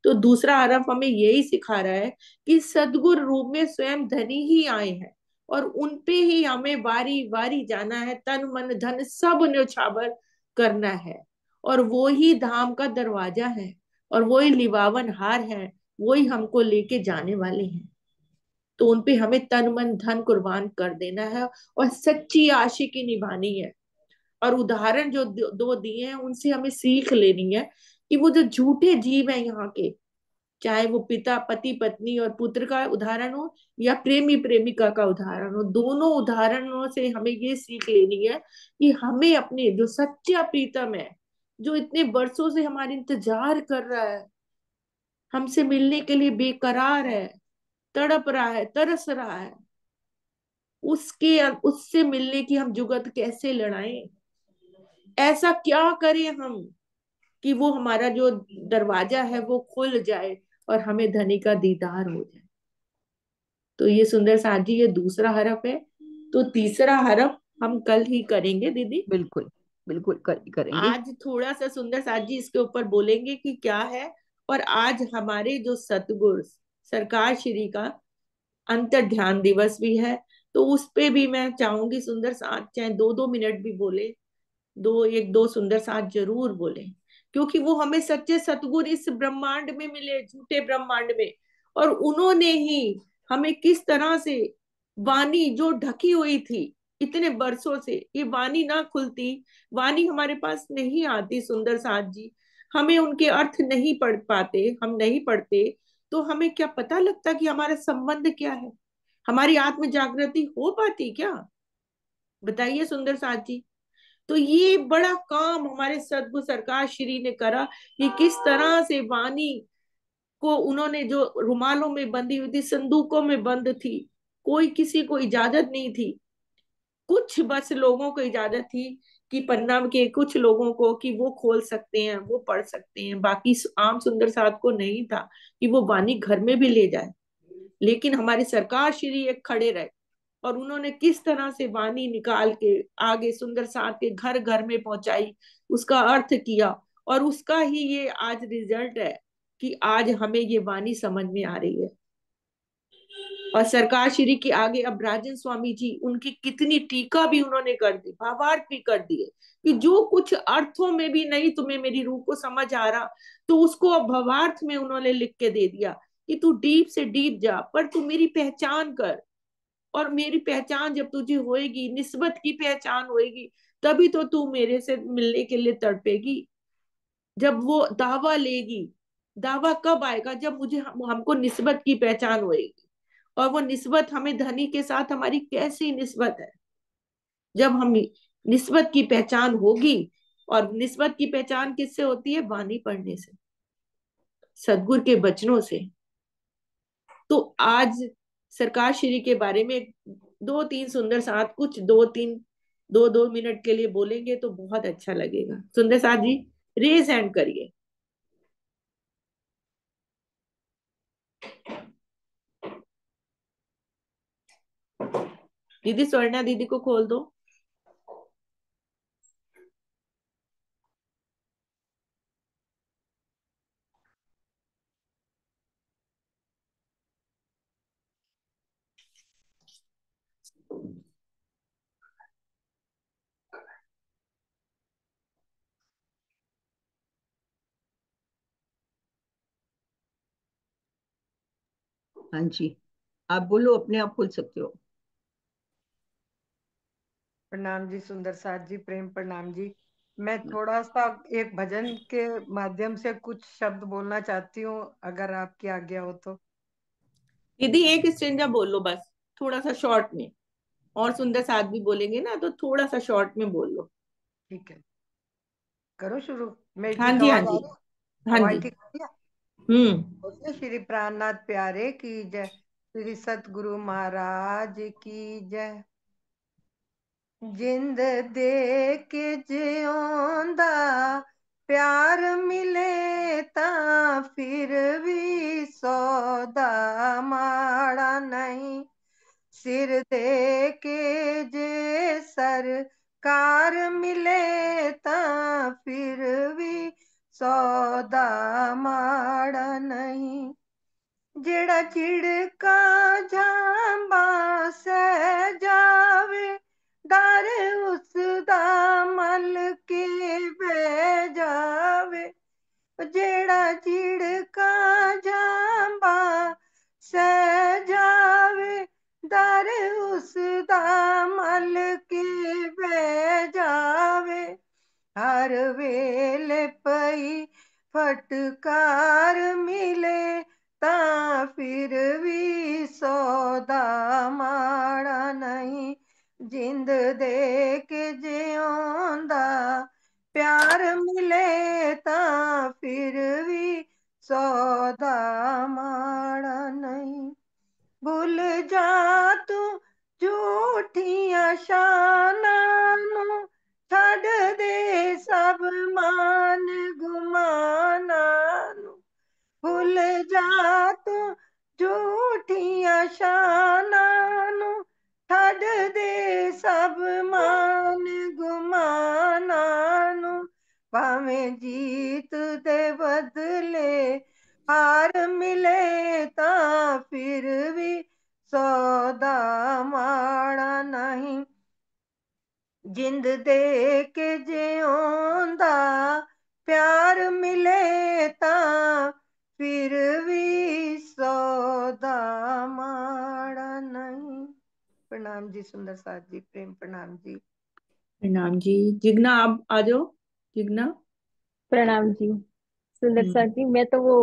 तो दूसरा हरफ हमें यही सिखा रहा है कि सदगुरु रूप में स्वयं धनी ही आए हैं, और उन पे ही हमें वारी वारी जाना है, तन मन धन सब न्यौछावर करना है। और वो ही धाम का दरवाजा है, और वो ही लिवावन हार है, वो ही हमको लेके जाने वाले हैं। तो उनपे हमें तन मन धन कुर्बान कर देना है, और सच्ची आशिकी निभानी है। और उदाहरण जो दो दिए हैं उनसे हमें सीख लेनी है कि वो जो झूठे जीव हैं यहाँ के, चाहे वो पिता पति पत्नी और पुत्र का उदाहरण हो, या प्रेमी प्रेमिका का उदाहरण हो, दोनों उदाहरणों से हमें ये सीख लेनी है कि हमें अपने जो सच्चा प्रीतम है, जो इतने वर्षों से हमारे इंतजार कर रहा है, हमसे मिलने के लिए बेकरार है, तड़प रहा है, तरस रहा है, उसके उससे मिलने की हम जुगत कैसे लड़ाएं। ऐसा क्या करें हम कि वो हमारा जो दरवाजा है वो खुल जाए और हमें धनी का दीदार हो जाए। तो ये सुंदर साथ जी ये दूसरा हरफ है। तो तीसरा हरफ हम कल ही करेंगे दीदी। बिल्कुल, बिल्कुल करेंगे। आज थोड़ा सा सुंदर साथ जी इसके ऊपर बोलेंगे कि क्या है। और आज हमारे जो सतगुरु सरकार श्री का अंतर ध्यान दिवस भी है, तो उस पे भी मैं चाहूंगी सुंदर साथ चाहे 2-2 मिनट भी बोले, दो एक दो सुंदर साथ जरूर बोले। क्योंकि वो हमें सच्चे सतगुरु इस ब्रह्मांड में मिले, झूठे ब्रह्मांड में, और उन्होंने ही हमें किस तरह से वाणी जो ढकी हुई थी इतने बरसों से, ये वाणी ना खुलती, वाणी हमारे पास नहीं आती सुंदर साथ जी, हमें उनके अर्थ नहीं पढ़ पाते, हम नहीं पढ़ते, तो हमें क्या पता लगता कि हमारा संबंध क्या है, हमारी आत्म जागृति हो पाती क्या। बताइए सुंदर साथ जी। तो ये बड़ा काम हमारे सदगुरु सरकार श्री ने करा कि किस तरह से वाणी को उन्होंने, जो रुमालों में बंधी हुई थी, संदूकों में बंद थी, कोई किसी को इजाजत नहीं थी, कुछ बस लोगों को इजाजत थी कि पन्ना के कुछ लोगों को कि वो खोल सकते हैं, वो पढ़ सकते हैं, बाकी आम सुंदर साथ को नहीं था कि वो वाणी घर में भी ले जाए। लेकिन हमारी सरकार श्री एक खड़े रहे, और उन्होंने किस तरह से वाणी निकाल के आगे सुंदर साथ के घर घर में पहुंचाई, उसका अर्थ किया, और उसका ही ये आज रिजल्ट है कि आज हमें ये वाणी समझ में आ रही है। और सरकार श्री के आगे अब राजन स्वामी जी, उनकी कितनी टीका भी उन्होंने कर दी, भावार्थ भी कर दिए, कि जो कुछ अर्थों में भी नहीं तुम्हें मेरी रूह को समझ आ रहा, तो उसको अब भावार्थ में उन्होंने लिख के दे दिया कि तू डीप से डीप जा, पर तू मेरी पहचान कर। और मेरी पहचान जब तुझे होएगी, निस्बत की पहचान होएगी, तभी तो तू मेरे से मिलने के लिए तड़पेगी। जब वो दावा लेगी, दावा कब आएगा? जब हमको निस्बत की पहचान होएगी। और वो निस्बत हमें धनी के साथ हमारी कैसी निस्बत है, जब हम निस्बत की पहचान होगी। और निस्बत की पहचान किससे होती है? वाणी पढ़ने से, सदगुरु के वचनों से। तो आज सरकार श्री के बारे में दो तीन सुंदर साथ कुछ दो दो मिनट के लिए बोलेंगे तो बहुत अच्छा लगेगा। सुंदर साथ जी, रेज हैंड करिए। दीदी स्वर्णा दीदी को खोल दो। हाँ जी, आप बोलो, अपने आप खोल सकते हो। प्रणाम जी सुंदर साथ जी, प्रेम प्रणाम जी। मैं थोड़ा सा एक भजन के माध्यम से कुछ शब्द बोलना चाहती हूँ, अगर आपकी आज्ञा हो तो। दीदी एक स्टेंजा बोल लो बस, थोड़ा सा शॉर्ट में। और सुंदर साथ भी बोलेंगे ना, तो थोड़ा सा शॉर्ट में बोल लो। ठीक है, करो शुरू। मेरी हाँ ठीक जी, हाँ आवाज आ जी। रही है? हाँ आवाज जी। ठीक आ रही है? हम्म। बोलिए श्री प्राणनाथ प्यारे की जय, श्री सतगुरु महाराज की जय। जिंद दे के जिਉਂਦਾ प्यार मिले ता फिर भी सौदा माड़ा नहीं। सिर दे के जे सरकार मिले ता फिर भी सौदा माड़ा नहीं। जेड़ा चिड़का झांबा सह जावे, डर उसदा मल के बह जावे। जेड़ा चिड़का झांबा सह जावे, डर उसदा मल के बह जावे। हर वेले पई फटकार मिले ता फिर भी सौदा माड़ा नहीं। जिंद दे के जिਉਂਦਾ प्यार मिले ता फिर भी सौदा माड़ा नहीं। भूल जा तू झूठियां शानां नू, छड़ दे सब मान गुमाना नू। भूल जा तू झूठियां शानां नू, छड़ दे सब मान गुमाना नू। भावें जीत दे बदले हार मिले ता फिर भी सौदा माड़ा नहीं। जिंद दे के जिਉਂਦਾ प्यार मिले ता फिर भी सौदा माड़ा नहीं। प्रणाम जी सुंदर साथ जी, प्रेम प्रणाम जी। प्रणाम जी। जिग्ना आप आ जाओ। जिग्ना। प्रणाम जी सुंदर सर हम्म। जी। मैं तो वो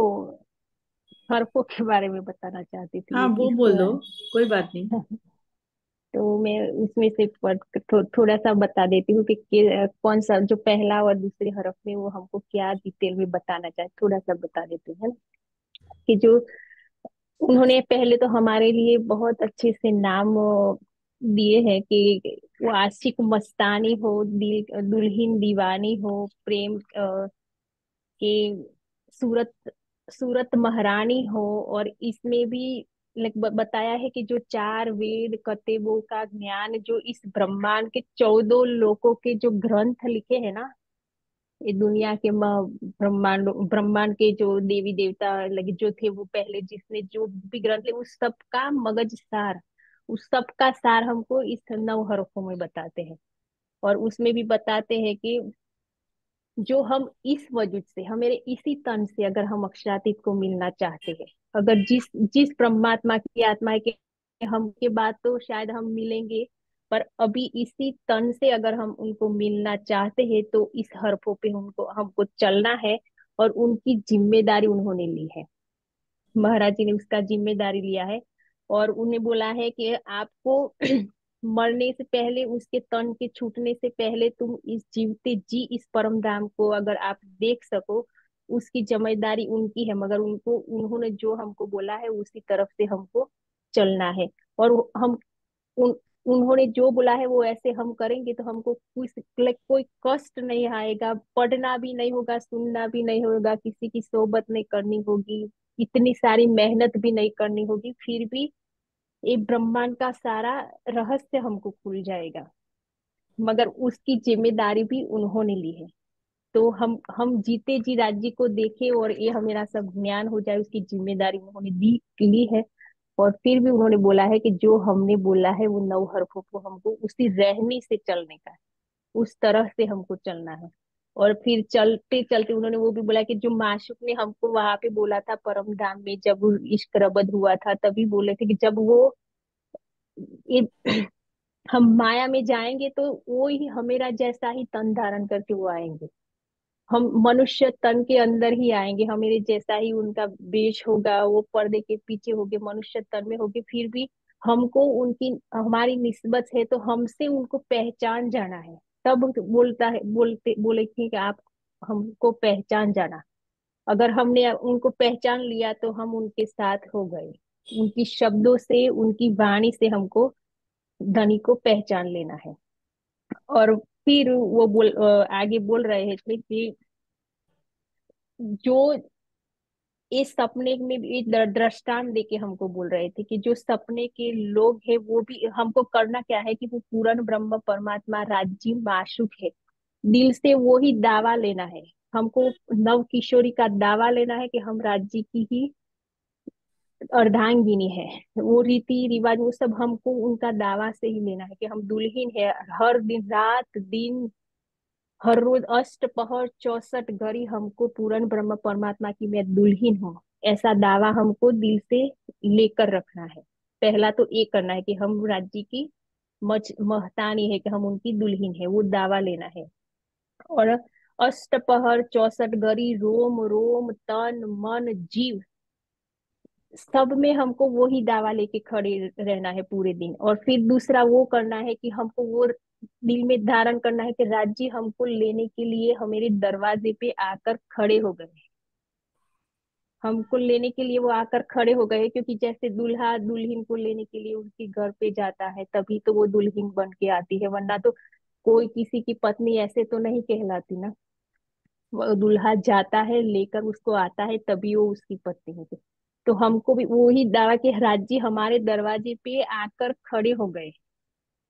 हर्पों के बारे में बताना चाहती थी, हाँ ये वो किस बोल दो, कोई बात नहीं। तो मैं उसमें से थोड़ा सा बता देती हूँ कि कौन सा जो पहला और दूसरे हरफ में वो हमको क्या डिटेल में बताना चाहे, थोड़ा सा बता देते हैं। कि जो उन्होंने पहले तो हमारे लिए बहुत अच्छे से नाम दिए हैं कि वो आशिक मस्तानी हो, दिल दुल्हन दीवानी हो, प्रेम कि सूरत सूरत महारानी हो। और इसमें भी बताया है कि जो चार वेद कतेबों का ज्ञान जो इस ब्रह्मांड के 14 लोकों के जो ग्रंथ लिखे हैं ना, ये दुनिया के ब्रह्मांड ब्रह्मांड के जो देवी देवता लगे जो थे, वो पहले जिसने जो भी ग्रंथ ले उस सब का मगज सार, उस सब का सार हमको इस 9 हरफों में बताते हैं। और उसमें भी बताते हैं कि जो हम इस वजूद से, हमारे इसी तन से अगर हम अक्षरातीत को मिलना चाहते हैं, अगर जिस जिस परमात्मा की आत्मा है कि हम के बाद तो शायद हम मिलेंगे, पर अभी इसी तन से अगर हम उनको मिलना चाहते हैं तो इस हरफों पे उनको हमको चलना है। और उनकी जिम्मेदारी उन्होंने ली है, महाराज जी ने उसका जिम्मेदारी लिया है। और उन्हें बोला है कि आपको मरने से पहले, उसके तन के छूटने से पहले तुम इस जीवते जी इस परम धाम को अगर आप देख सको, उसकी जिम्मेदारी उनकी है। मगर उनको, उन्होंने जो हमको बोला है उसी तरफ से हमको चलना है। और हम उन उन्होंने जो बोला है वो ऐसे हम करेंगे तो हमको कुछ कोई कष्ट नहीं आएगा, पढ़ना भी नहीं होगा, सुनना भी नहीं होगा, किसी की सोबत नहीं करनी होगी, इतनी सारी मेहनत भी नहीं करनी होगी, फिर भी ये ब्रह्मांड का सारा रहस्य हमको खुल जाएगा। मगर उसकी जिम्मेदारी भी उन्होंने ली है। तो हम जीते जी राज्य को देखे और ये हमें सब ज्ञान हो जाए, उसकी जिम्मेदारी उन्होंने दी ली है। और फिर भी उन्होंने बोला है कि जो हमने बोला है वो 9 हरफों को हमको उसी रहनी से चलने का है, उस तरह से हमको चलना है। और फिर चलते चलते उन्होंने वो भी बोला कि जो माशुक ने हमको वहां पे बोला था परम धाम में, जब वो इश्क रबद हुआ था तभी बोले थे कि जब वो ये हम माया में जाएंगे तो वो ही हमेरा जैसा ही तन धारण करके वो आएंगे। हम मनुष्य तन के अंदर ही आएंगे, हमारे जैसा ही उनका वेश होगा, वो पर्दे के पीछे होगे, मनुष्य तन में होगे, फिर भी हमको उनकी, हमारी निस्बत है तो हमसे उनको पहचान जाना है। तब बोलता है, बोले कि आप हमको पहचान जाना। अगर हमने उनको पहचान लिया तो हम उनके साथ हो गए। उनकी शब्दों से, उनकी वाणी से हमको धनी को पहचान लेना है। और फिर वो आगे बोल रहे थे कि जो इस सपने में भी एक दृष्टांत देके हमको बोल रहे थे कि जो सपने के लोग हैं वो भी, हमको करना क्या है कि वो पूर्ण ब्रह्म परमात्मा राज्य माशुक है, दिल से वो ही दावा लेना है। हमको नव किशोरी का दावा लेना है कि हम राज्य की ही अर्धांगिनी है। वो रीति रिवाज वो सब हमको उनका दावा से ही लेना है कि हम दुल्हन है। हर दिन, रात दिन, हर रोज अष्ट पहर 64 घड़ी हमको पूर्ण ब्रह्म परमात्मा की मैं दुल्हन हूँ, ऐसा दावा हमको दिल से लेकर रखना है। पहला तो ये करना है कि हम राज्य की मच महतानी है, कि हम उनकी दुल्हन है, वो दावा लेना है। और अष्ट पहर 64 घड़ी रोम रोम तन मन जीव सब में हमको वो ही दावा लेके खड़े रहना है पूरे दिन। और फिर दूसरा वो करना है कि हमको वो दिल में धारण करना है कि राज्य हमको लेने के लिए हमारे दरवाजे पे आकर खड़े हो गए, हमको लेने के लिए वो आकर खड़े हो गए। क्योंकि जैसे दूल्हा दुल्हन को लेने के लिए उसके घर पे जाता है तभी तो वो दुल्हन बन के आती है, वरना तो कोई किसी की पत्नी ऐसे तो नहीं कहलाती ना। वो दूल्हा जाता है लेकर उसको आता है तभी वो उसकी पत्नी होती। तो हमको भी वही दावा कि राज्य हमारे दरवाजे पे आकर खड़े हो गए।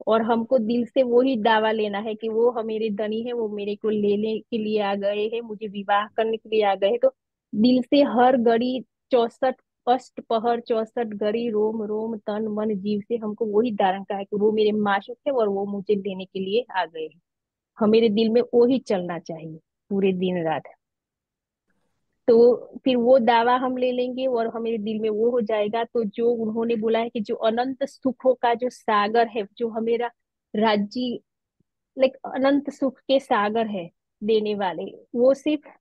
और हमको दिल से वही दावा लेना है कि वो हमारे धनी है, वो मेरे को लेने के लिए आ गए हैं, मुझे विवाह करने के लिए आ गए हैं। तो दिल से हर घड़ी 64 अष्ट पहर 64 घड़ी रोम रोम तन मन जीव से हमको वही धारण का है कि वो मेरे माशूक है और वो मुझे लेने के लिए आ गए हैं। हमारे दिल में वही चलना चाहिए पूरे दिन रात। तो फिर वो दावा हम ले लेंगे और हमारे दिल में वो हो जाएगा। तो जो उन्होंने बोला है कि जो अनंत सुखों का जो सागर है, जो हमेरा राज्य, लाइक अनंत सुख के सागर है देने वाले, वो सिर्फ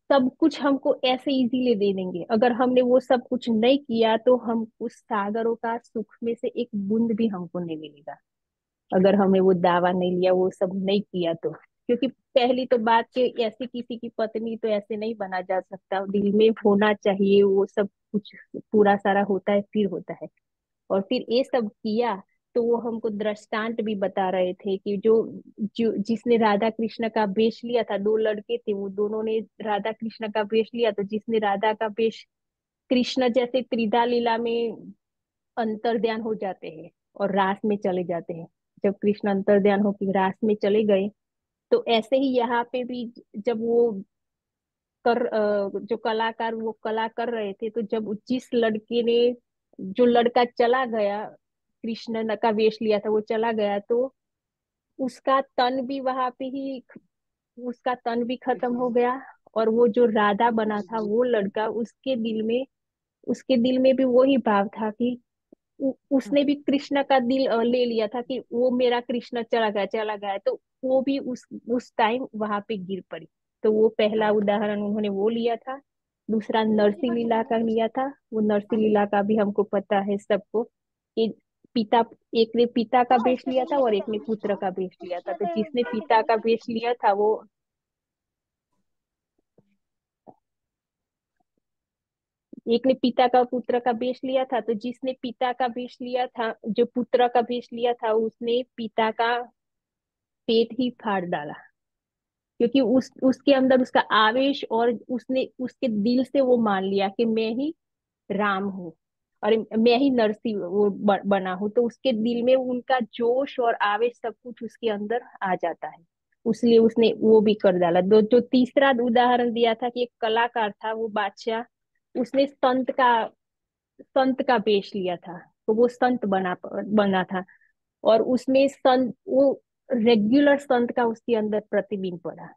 सब कुछ हमको ऐसे इजीली दे देंगे। अगर हमने वो सब कुछ नहीं किया तो हम उस सागरों का सुख में से एक बूंद भी हमको नहीं मिलेगा, अगर हमने वो दावा नहीं लिया, वो सब नहीं किया तो। क्योंकि पहली तो बात कि ऐसे किसी की पत्नी तो ऐसे नहीं बना जा सकता, दिल में होना चाहिए वो सब कुछ, पूरा सारा होता है फिर होता है। और फिर ये सब किया तो वो हमको दृष्टांत भी बता रहे थे कि जो जिसने राधा कृष्ण का वेश लिया था, 2 लड़के थे, वो दोनों ने राधा कृष्ण का वेश लिया। तो जिसने राधा का वेश, कृष्ण जैसे त्रिधा लीला में अंतर ध्यान हो जाते हैं और रास में चले जाते हैं, जब कृष्ण अंतर ध्यान होकर रास में चले गए तो ऐसे ही यहाँ पे भी जब वो जो कलाकार वो कला कर रहे थे, तो जब जिस लड़के ने, जो लड़का चला गया, कृष्ण का वेश लिया था, वो चला गया, तो उसका तन भी वहां पे ही, उसका तन भी खत्म हो गया। और वो जो राधा बना था वो लड़का, उसके दिल में भी वही भाव था कि उसने भी कृष्ण का दिल ले लिया था कि वो मेरा कृष्ण चला गया, चला गया। तो वो भी उस टाइम वहां पे गिर पड़ी। तो वो पहला उदाहरण उन्होंने वो लिया था। दूसरा नरसी लीला का लिया था। वो नरसी लीला का भी हमको पता है सबको कि पिता, एक ने पिता का वेश लिया था और एक ने पुत्र का वेश लिया था। तो जिसने पिता का वेश लिया था वो, एक ने पिता का पुत्र का वेश लिया था, तो जिसने पिता का वेश लिया था, जो पुत्र का वेश लिया था, उसने पिता का पेट ही फाड़ डाला। क्योंकि उसके अंदर उसका आवेश, और उसने उसके दिल से वो मान लिया कि मैं ही राम हूँ और मैं ही नरसिंह वो बना हूँ। तो उसके दिल में उनका जोश और आवेश सब कुछ उसके अंदर आ जाता है। इसलिए उसने वो भी कर डाला। दो जो तीसरा उदाहरण दिया था कि एक कलाकार था, वो बादशाह, उसने संत का वेश लिया था। तो वो संत बना बना था, और उसमें संत वो रेगुलर संत का उसके अंदर प्रतिबिंब पड़ा।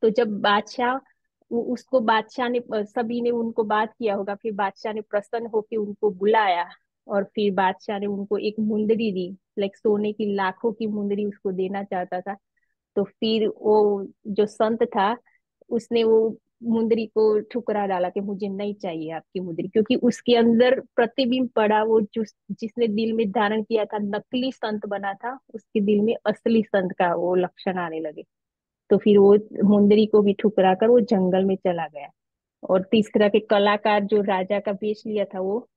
तो जब बादशाह, उसको बादशाह ने, सभी ने उनको बात किया होगा, फिर बादशाह ने प्रसन्न होकर उनको बुलाया, और फिर बादशाह ने उनको एक मुंदरी दी। लाइक सोने की लाखों की मुंदरी उसको देना चाहता था। तो फिर वो जो संत था, उसने वो मुंदरी को ठुकरा डाला कि मुझे नहीं चाहिए आपकी मुंदरी, क्योंकि उसके अंदर प्रतिबिंब पड़ा। वो जो जिसने दिल में धारण किया था, नकली संत बना था, उसके दिल में असली संत का वो लक्षण आने लगे। तो फिर वो मुंदरी को भी ठुकरा कर वो जंगल में चला गया। और तीसरा के कलाकार जो राजा का वेश लिया था, वो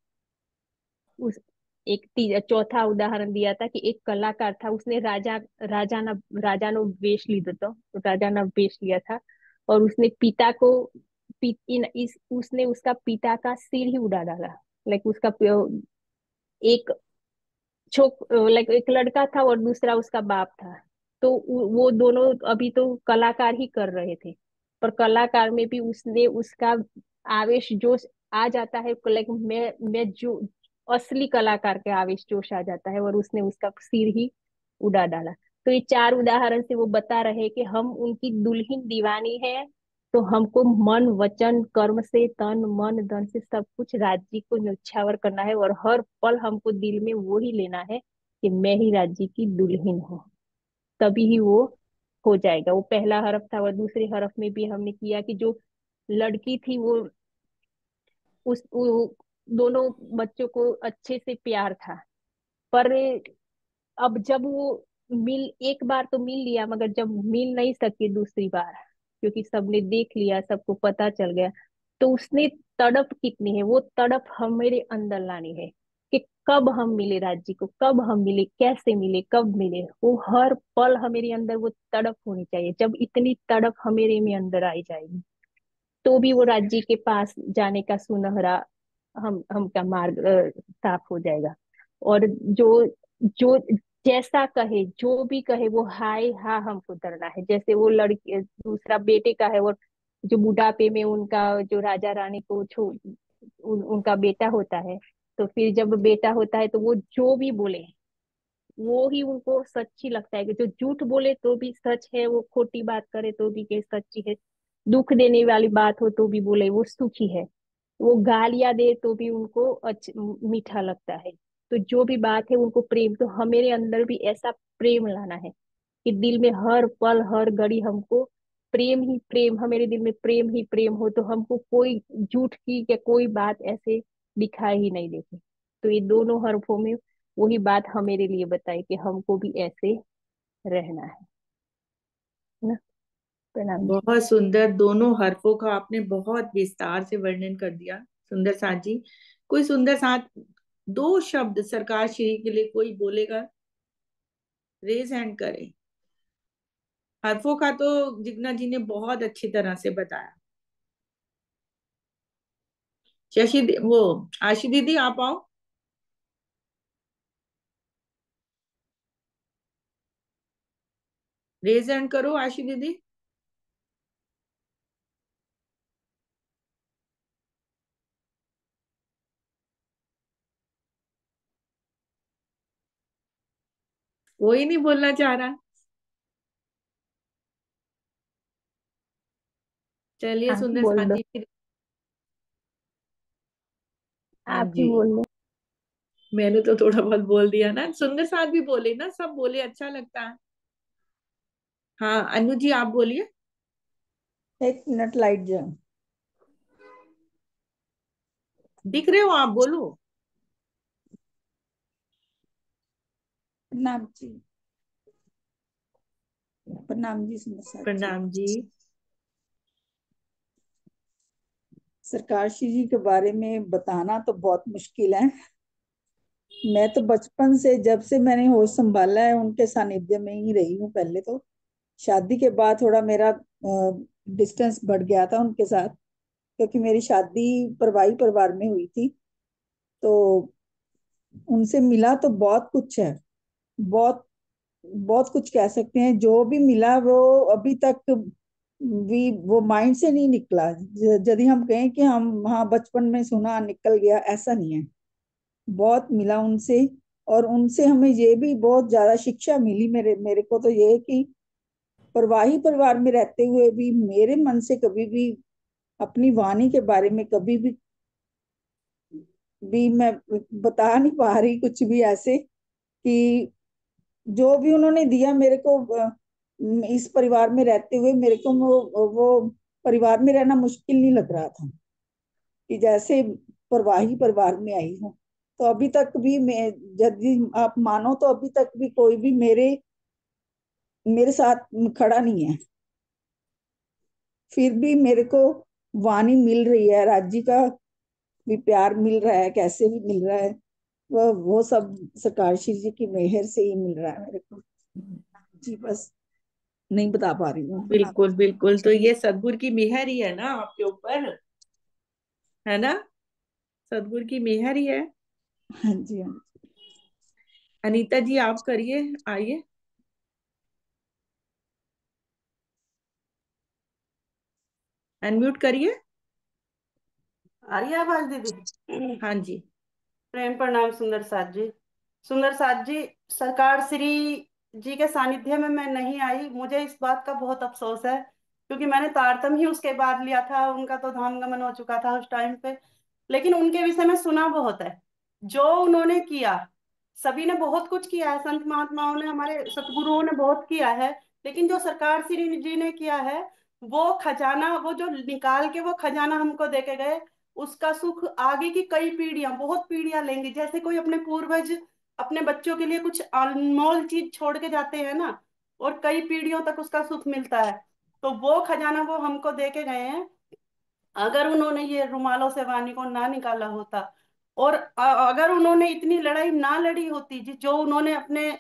उस चौथा उदाहरण दिया था कि एक कलाकार था, उसने राजानो वेश ली तो राजाना वेश लिया था। और उसने पिता को उसने उसका पिता का सिर ही उड़ा डाला। लाइक उसका एक लाइक एक लड़का था और दूसरा उसका बाप था। तो वो दोनों अभी तो कलाकार ही कर रहे थे, पर कलाकार में भी उसने उसका आवेश जोश आ जाता है। लाइक मैं जो असली कलाकार के आवेश जोश आ जाता है, और उसने उसका सिर ही उड़ा डाला। तो ये चार उदाहरण से वो बता रहे कि हम उनकी दुल्हन दीवानी है। तो हमको मन वचन कर्म से, तन मन धन से सब कुछ राज्य को न्यौछावर करना है, और हर पल हमको दिल में वो ही लेना है कि मैं ही राज्य की दुल्हन हूँ। तभी ही वो हो जाएगा। वो पहला हरफ था, और दूसरे हरफ में भी हमने किया कि जो लड़की थी वो दोनों बच्चों को अच्छे से प्यार था। पर अब जब वो मिल एक बार तो मिल लिया, मगर जब मिल नहीं सके दूसरी बार, क्योंकि सबने देख लिया, सबको पता चल गया, तो उसने तड़प कितनी है, वो तड़प हमारे अंदर लानी है कि कब हम मिले राज्य को, कब हम मिले, कैसे मिले, कब मिले। वो हर पल हमारे अंदर वो तड़प होनी चाहिए। जब इतनी तड़प हमारे में अंदर आई जाएगी, तो भी वो राज्य के पास जाने का सुनहरा हमका मार्ग साफ हो जाएगा। और जो जो जैसा कहे, जो भी कहे, वो हाय हा हमको डरना है। जैसे वो लड़की, दूसरा बेटे का है, और जो बुढ़ापे में उनका जो राजा रानी को उनका बेटा होता है। तो फिर जब बेटा होता है, तो वो जो भी बोले वो ही उनको सच्ची लगता है। कि जो झूठ बोले तो भी सच है, वो खोटी बात करे तो भी के सच्ची है, दुख देने वाली बात हो तो भी बोले वो सुखी है, वो गालियां दे तो भी उनको मीठा लगता है। तो जो भी बात है उनको प्रेम, तो हमारे अंदर भी ऐसा प्रेम लाना है कि दिल में हर पल हर घड़ी हमको प्रेम ही प्रेम, हमारे दिल में प्रेम ही प्रेम हो, तो हमको कोई झूठ की या कोई बात ऐसे दिखाई ही नहीं देती। तो ये दोनों हरफों में वही बात हमारे लिए बताई कि हमको भी ऐसे रहना है ना। प्रणाम जी। बहुत सुंदर, दोनों हरफों का आपने बहुत विस्तार से वर्णन कर दिया सुंदर साथ जी। कोई सुंदर साथ दो शब्द सरकार श्री के लिए कोई बोलेगा? रेज हैंड करें। हरफों का तो जिग्ना जी ने बहुत अच्छी तरह से बताया। वो आशी दीदी आप आओ। रेज हैंड करो आशी दीदी। कोई नहीं बोलना चाह रहा। चलिए आप सुंदर बोल साथ दो, जी फिर। हाँ आप ही जी, बोल दो। मैंने तो थोड़ा बहुत बोल दिया ना, सुंदर साथ भी बोले ना, सब बोले अच्छा लगता है। हाँ अनु जी आप बोलिए। एक मिनट लाइट जाए। दिख रहे हो आप, बोलो। प्रणाम जी। प्रणाम जी सुंदर साथ जी। प्रणाम जी। सरकार जी के बारे में बताना तो बहुत मुश्किल है। मैं तो बचपन से, जब से मैंने होश संभाला है, उनके सानिध्य में ही रही हूँ। पहले तो शादी के बाद थोड़ा मेरा डिस्टेंस बढ़ गया था उनके साथ, क्योंकि मेरी शादी परवाई परिवार में हुई थी। तो उनसे मिला तो बहुत कुछ है, बहुत बहुत कुछ कह सकते हैं। जो भी मिला वो अभी तक भी वो माइंड से नहीं निकला। यदि हम कहें कि हम हाँ बचपन में सुना निकल गया, ऐसा नहीं है। बहुत मिला उनसे। और उनसे हमें ये भी बहुत ज्यादा शिक्षा मिली। मेरे मेरे को तो ये है कि परवाही परिवार में रहते हुए भी मेरे मन से कभी भी अपनी वाणी के बारे में कभी भी मैं बता नहीं पा रही कुछ भी ऐसे कि जो भी उन्होंने दिया मेरे को। इस परिवार में रहते हुए मेरे को वो परिवार में रहना मुश्किल नहीं लग रहा था, कि जैसे परवाही परिवार में आई हूँ। तो अभी तक भी मैं, यदि आप मानो तो अभी तक भी कोई भी मेरे मेरे साथ खड़ा नहीं है। फिर भी मेरे को वाणी मिल रही है, राज्य का भी प्यार मिल रहा है, कैसे भी मिल रहा है। वो सब सरकार श्री जी की मेहर से ही मिल रहा है मेरे को जी। बस नहीं बता पा रही हूँ। बिल्कुल बिल्कुल, तो ये सदगुरु की मेहर ही है ना आपके ऊपर, है ना, सदगुरु की मेहर ही है। हाँ जी, हाँ। अनीता जी आप करिए, आइए, अनम्यूट करिए। आ रही है आवाज दीदी? हाँ जी। प्रेम प्रणाम सुंदर साथ जी। सुंदर साथ जी, सरकार श्री जी के सानिध्य में मैं नहीं आई, मुझे इस बात का बहुत अफसोस है, क्योंकि मैंने तारतम ही उसके बाद लिया था। उनका तो धाम गमन हो चुका था उस टाइम पे। लेकिन उनके विषय में सुना बहुत है, जो उन्होंने किया। सभी ने बहुत कुछ किया है, संत महात्माओं ने, हमारे सतगुरुओं ने बहुत किया है। लेकिन जो सरकार श्री जी ने किया है, वो खजाना, वो जो निकाल के वो खजाना हमको देके गए, उसका सुख आगे की कई पीढ़ियां, बहुत पीढ़ियां लेंगी। जैसे कोई अपने पूर्वज अपने बच्चों के लिए कुछ अनमोल चीज छोड़ के जाते हैं ना, और कई पीढ़ियों तक उसका सुख मिलता है, तो वो खजाना वो हमको दे के गए हैं। अगर उन्होंने ये रुमालों से वाणी को ना निकाला होता, और अगर उन्होंने इतनी लड़ाई ना लड़ी होती जो उन्होंने अपने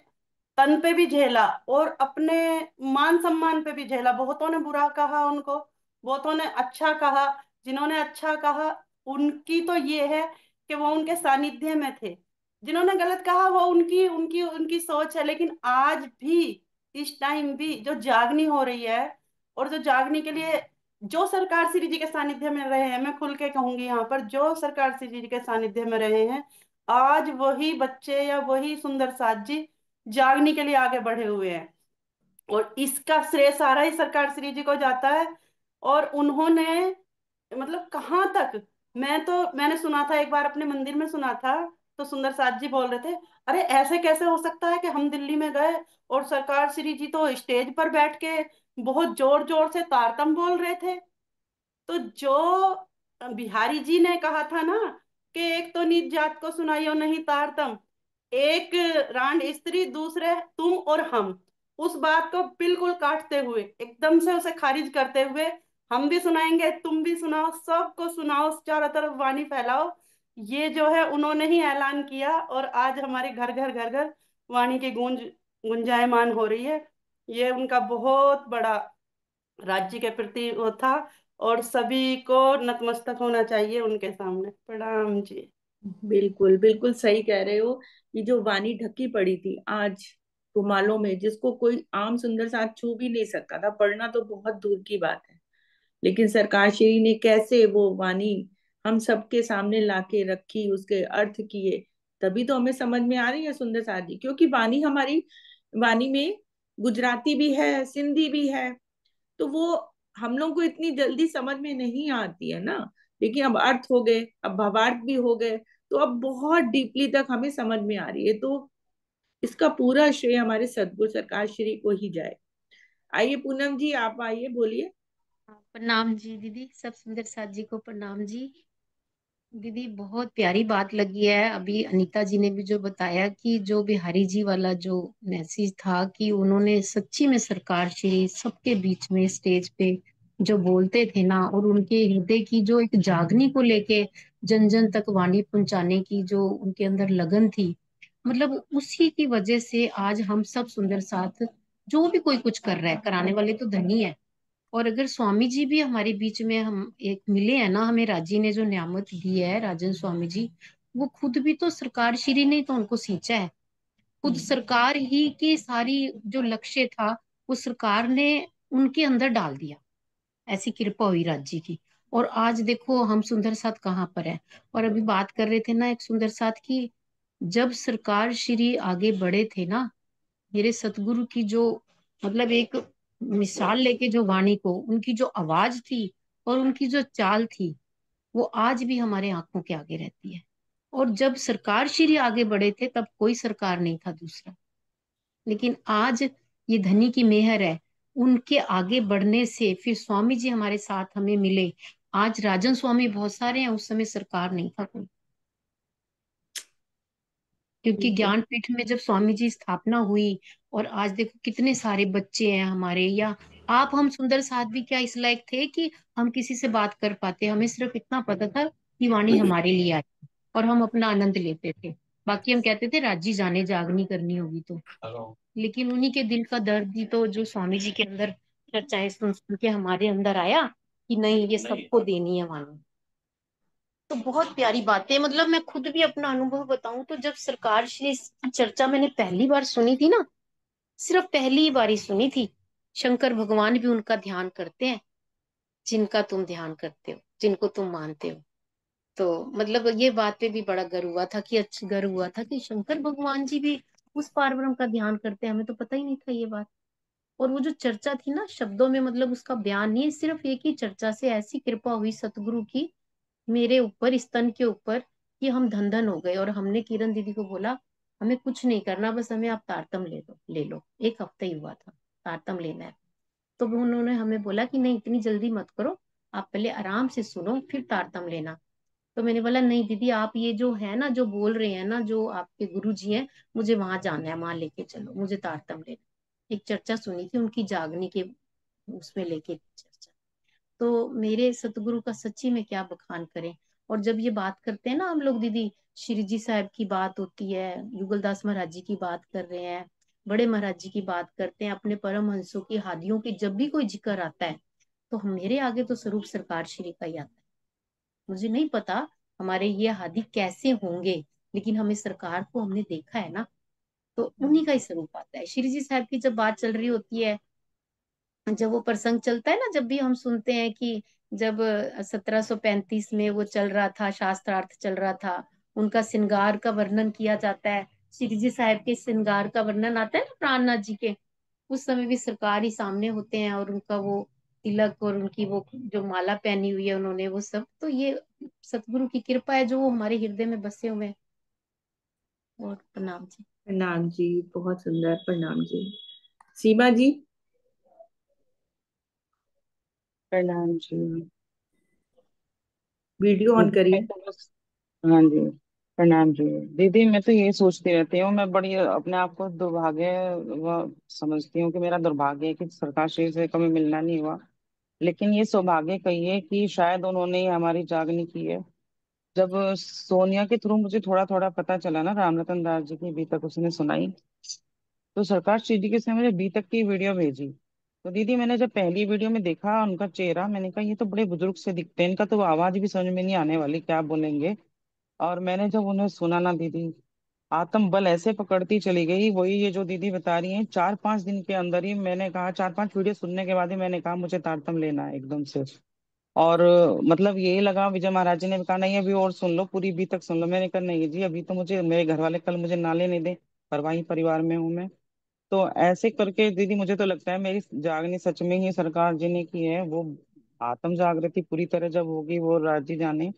तन पे भी झेला और अपने मान सम्मान पे भी झेला। बहुतों ने बुरा कहा उनको, बहुतों ने अच्छा कहा। जिन्होंने अच्छा कहा उनकी तो ये है कि वो उनके सानिध्य में थे। जिन्होंने गलत कहा वो उनकी उनकी उनकी सोच है। लेकिन आज भी, इस टाइम भी जो जागनी हो रही है, और जो जागने के लिए जो सरकार श्री जी के सानिध्य में रहे हैं, मैं खुल के कहूंगी यहाँ पर, जो सरकार श्री जी के सानिध्य में रहे हैं, आज वही बच्चे या वही सुंदर साथ जी जागने के लिए आगे बढ़े हुए हैं। और इसका श्रेय सारा ही सरकार श्री जी को जाता है। और उन्होंने, मतलब कहाँ तक, मैंने सुना था, एक बार अपने मंदिर में सुना था, तो सुंदर साथ जी बोल रहे थे, अरे ऐसे कैसे हो सकता है कि हम दिल्ली में गए और सरकार श्री जी तो स्टेज पर बैठ के बहुत जोर जोर से तारतम बोल रहे थे। तो जो बिहारी जी ने कहा था ना कि एक तो नीच जात को सुनाइयो नहीं तारतम, एक रांड स्त्री, दूसरे तुम और हम, उस बात को बिल्कुल काटते हुए, एकदम से उसे खारिज करते हुए, हम भी सुनाएंगे, तुम भी सुनाओ, सबको सुनाओ, चारों तरफ वाणी फैलाओ, ये जो है उन्होंने ही ऐलान किया। और आज हमारे घर घर घर घर वाणी की गूंज गुंजायमान हो रही है। ये उनका बहुत बड़ा राज्य के प्रति वो था, और सभी को नतमस्तक होना चाहिए उनके सामने। प्रणाम जी। बिल्कुल बिल्कुल सही कह रहे हो। ये जो वाणी ढकी पड़ी थी, आज रुमालों में, जिसको कोई आम सुंदर साथ छू भी नहीं सकता था, पढ़ना तो बहुत दूर की बात है। लेकिन सरकार श्री ने कैसे वो वाणी हम सबके सामने लाके रखी, उसके अर्थ किए, तभी तो हमें समझ में आ रही है सुंदर साथ जी। क्योंकि वाणी हमारी, वाणी में गुजराती भी है, सिंधी भी है, तो वो हम लोग को इतनी जल्दी समझ में नहीं आती है ना। लेकिन अब अर्थ हो गए, अब भावार्थ भी हो गए, तो अब बहुत डीपली तक हमें समझ में आ रही है। तो इसका पूरा श्रेय हमारे सदगुरु सरकार श्री को ही जाए। आइए पूनम जी, आप आइए, बोलिए। प्रणाम जी दीदी, सब सुंदर साथ जी को प्रणाम जी। दीदी बहुत प्यारी बात लगी है अभी अनीता जी ने भी जो बताया कि जो बिहारी जी वाला जो मैसेज था कि उन्होंने सच्ची में सरकार श्री सबके बीच में स्टेज पे जो बोलते थे ना, और उनके हृदय की जो एक जागनी को लेके जन जन तक वाणी पहुंचाने की जो उनके अंदर लगन थी, मतलब उसी की वजह से आज हम सब सुंदर साथ जो भी कोई कुछ कर रहा है, कराने वाले तो धनी है। और अगर स्वामी जी भी हमारे बीच में हम एक मिले हैं ना, हमें राजी ने जो नियामत दी है, राजन स्वामी जी, वो खुद भी तो सरकार श्री ने तो उनको सींचा है। खुद सरकार ही की सारी जो लक्ष्य था वो सरकार ने उनके अंदर डाल दिया। ऐसी कृपा हुई राज जी की। और आज देखो हम सुंदर साथ कहाँ पर है। और अभी बात कर रहे थे ना एक सुंदर साथ की, जब सरकार श्री आगे बढ़े थे ना, मेरे सतगुरु की जो मतलब एक मिसाल लेके जो वाणी को, उनकी जो आवाज थी और उनकी जो चाल थी, वो आज भी हमारे आंखों के आगे रहती है। और जब सरकार श्री आगे बढ़े थे तब कोई सरकार नहीं था दूसरा। लेकिन आज ये धनी की मेहर है, उनके आगे बढ़ने से फिर स्वामी जी हमारे साथ हमें मिले। आज राजन स्वामी बहुत सारे हैं, उस समय सरकार नहीं था कोई। क्योंकि ज्ञानपीठ में जब स्वामी जी स्थापना हुई, और आज देखो कितने सारे बच्चे हैं हमारे, या आप हम सुंदर साथ भी क्या इस लायक थे कि हम किसी से बात कर पाते। हमें सिर्फ इतना पता था कि वाणी हमारे लिए आई, और हम अपना आनंद लेते थे। बाकी हम कहते थे राजी जाने, जागनी करनी होगी तो। लेकिन उन्हीं के दिल का दर्द ही तो जो स्वामी जी के अंदर चर्चाएं सुन सुन के हमारे अंदर आया कि नहीं, ये सबको देनी है वाणी। तो बहुत प्यारी बात है। मतलब मैं खुद भी अपना अनुभव बताऊं तो जब सरकार श्री की चर्चा मैंने पहली बार सुनी थी ना, सिर्फ पहली बार ही सुनी थी। शंकर भगवान भी उनका ध्यान करते हैं, जिनका तुम ध्यान करते हो, जिनको तुम मानते हो। तो मतलब ये बात पे भी बड़ा गर्व हुआ था कि अच्छा गर्व हुआ था कि शंकर भगवान जी भी उस पार ब्रह्म का ध्यान करते हैं। हमें तो पता ही नहीं था ये बात। और वो जो चर्चा थी ना शब्दों में, मतलब उसका बयान नहीं, सिर्फ एक ही चर्चा से ऐसी कृपा हुई सतगुरु की मेरे ऊपर, इस तन के ऊपर, कि हम धन धन हो गए। और हमने किरण दीदी को बोला हमें कुछ नहीं करना, बस हमें आप तारतम ले लो। एक हफ्ता ही हुआ था, तारतम लेना है। तो वो उन्होंने हमें बोला कि नहीं इतनी जल्दी मत करो, आप पहले आराम से सुनो फिर तारतम लेना। तो मैंने बोला नहीं दीदी, आप ये जो है ना, जो बोल रहे हैं ना, जो आपके गुरु जी हैं, मुझे वहां जाना है, वहां लेके चलो, मुझे तारतम लेना। एक चर्चा सुनी थी उनकी जागने के, उसमें लेके चर्चा। तो मेरे सतगुरु का सच्ची में क्या बखान करें। और जब ये बात करते हैं ना हम लोग दीदी, श्री जी साहब की बात होती है, युगलदास महाराज जी की बात कर रहे हैं, बड़े महाराज जी की बात करते हैं, अपने परम हंसों की हादियों की जब भी कोई जिक्र आता है, तो मेरे आगे तो स्वरूप सरकार श्री का ही आता है। मुझे नहीं पता हमारे ये हादी कैसे होंगे, लेकिन हमें सरकार को हमने देखा है ना, तो उन्हीं का ही स्वरूप आता है। श्री जी साहब की जब बात चल रही होती है, जब वो प्रसंग चलता है ना, जब भी हम सुनते हैं कि जब 1735 में वो चल रहा था, शास्त्रार्थ चल रहा था, उनका श्रृंगार का वर्णन किया जाता है। श्री जी साहब के श्रृंगार का वर्णन आता है ना प्राणनाथ जी के, उस समय भी सरकार ही सामने होते हैं, और उनका वो तिलक और उनकी वो जो माला पहनी हुई है उन्होंने, वो सब तो ये सतगुरु की कृपा है जो वो हमारे हृदय में बसे हुए हैं। और प्रणाम जी। प्रणाम जी, बहुत सुंदर, प्रणाम जी। सीमा जी। प्रणाम जी। वीडियो ऑन दीदी मैं करिए। तो बस, हाँ जी, प्रणाम जी। दीदी मैं तो ये सोचती रहती हूँ, मैं बड़ी अपने आप को दुर्भाग्य समझती हूँ कि मेरा दुर्भाग्य है कि सरकार श्री से कभी मिलना नहीं हुआ। लेकिन ये सौभाग्य कहिए कि शायद उन्होंने ही हमारी जागनी की है। जब सोनिया के थ्रू मुझे थोड़ा थोड़ा पता चला ना राम रतन दास जी की अभी तक उसने सुनाई, तो सरकार श्री जी के से मुझे अभी तक की वीडियो भेजी। तो दीदी मैंने जब पहली वीडियो में देखा उनका चेहरा, मैंने कहा ये तो बड़े बुजुर्ग से दिखते हैं, इनका तो आवाज भी समझ में नहीं आने वाली क्या बोलेंगे। और मैंने जब उन्हें सुना ना दीदी, आत्म बल ऐसे पकड़ती चली गई, वही ये जो दीदी बता रही हैं, 4-5 दिन के अंदर ही मैंने कहा, 4-5 वीडियो सुनने के बाद ही मैंने कहा मुझे तारतम लेना है एकदम से। और मतलब यही लगा, विजय महाराज जी ने कहा नहीं अभी और सुन लो, पूरी बी तक सुन लो। मैंने कहा नहीं जी, अभी तो मुझे मेरे घर वाले कल मुझे नाले नहीं दे, परवाही परिवार में हूँ मैं। तो ऐसे करके दीदी मुझे तो लगता है मेरी जागनी सच में ही सरकार जी ने की है। वो आत्म जागृति पूरी तरह जब होगी वो राज्य जाने,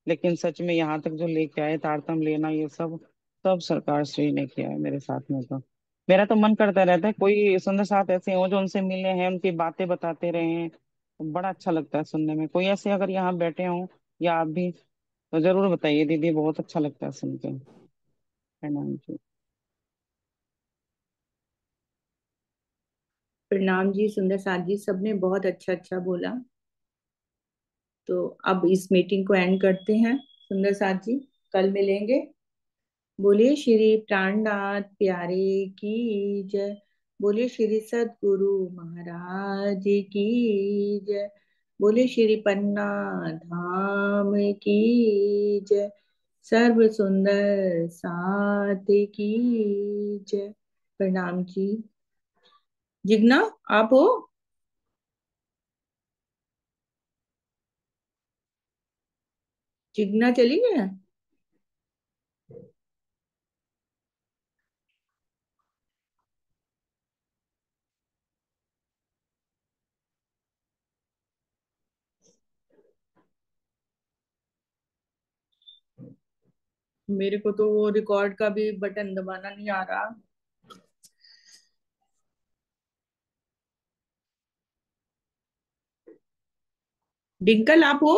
लेकिन सच में यहाँ तक जो लेके आए तारतम लेना ये सब, सब सरकार श्री ने किया है मेरे साथ में। तो मेरा तो मन करता रहता है कोई सुंदर साथ ऐसे हो जो उनसे मिले हैं, उनकी बातें बताते रहे हैं, तो बड़ा अच्छा लगता है सुनने में। कोई ऐसे अगर यहाँ बैठे हों या आप भी, तो जरूर बताइए दीदी, बहुत अच्छा लगता है सुन के। प्रणाम जी। प्रणाम जी सुंदर साथ जी, सबने बहुत अच्छा अच्छा बोला। तो अब इस मीटिंग को एंड करते हैं सुंदर साथ जी, कल मिलेंगे। बोलिए श्री प्राणनाथ प्यारे की जय। बोलिए श्री सद्गुरु महाराज की जय। बोलिए श्री पन्ना धाम की जय। सर्व सुंदर साथ की जय। प्रणाम जी। जिग्ना, आप हो? जिग्ना चली गया? मेरे को तो वो रिकॉर्ड का भी बटन दबाना नहीं आ रहा। डिंकल, आप हो?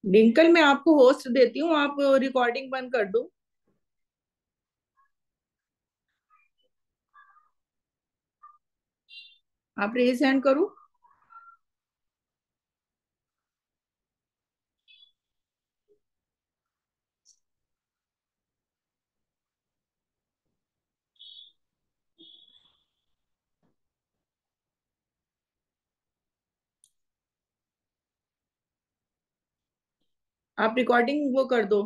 डिंकल, मैं आपको होस्ट देती हूँ, आप रिकॉर्डिंग बंद कर दो। आप रेज हैंड करो। आप रिकॉर्डिंग वो कर दो।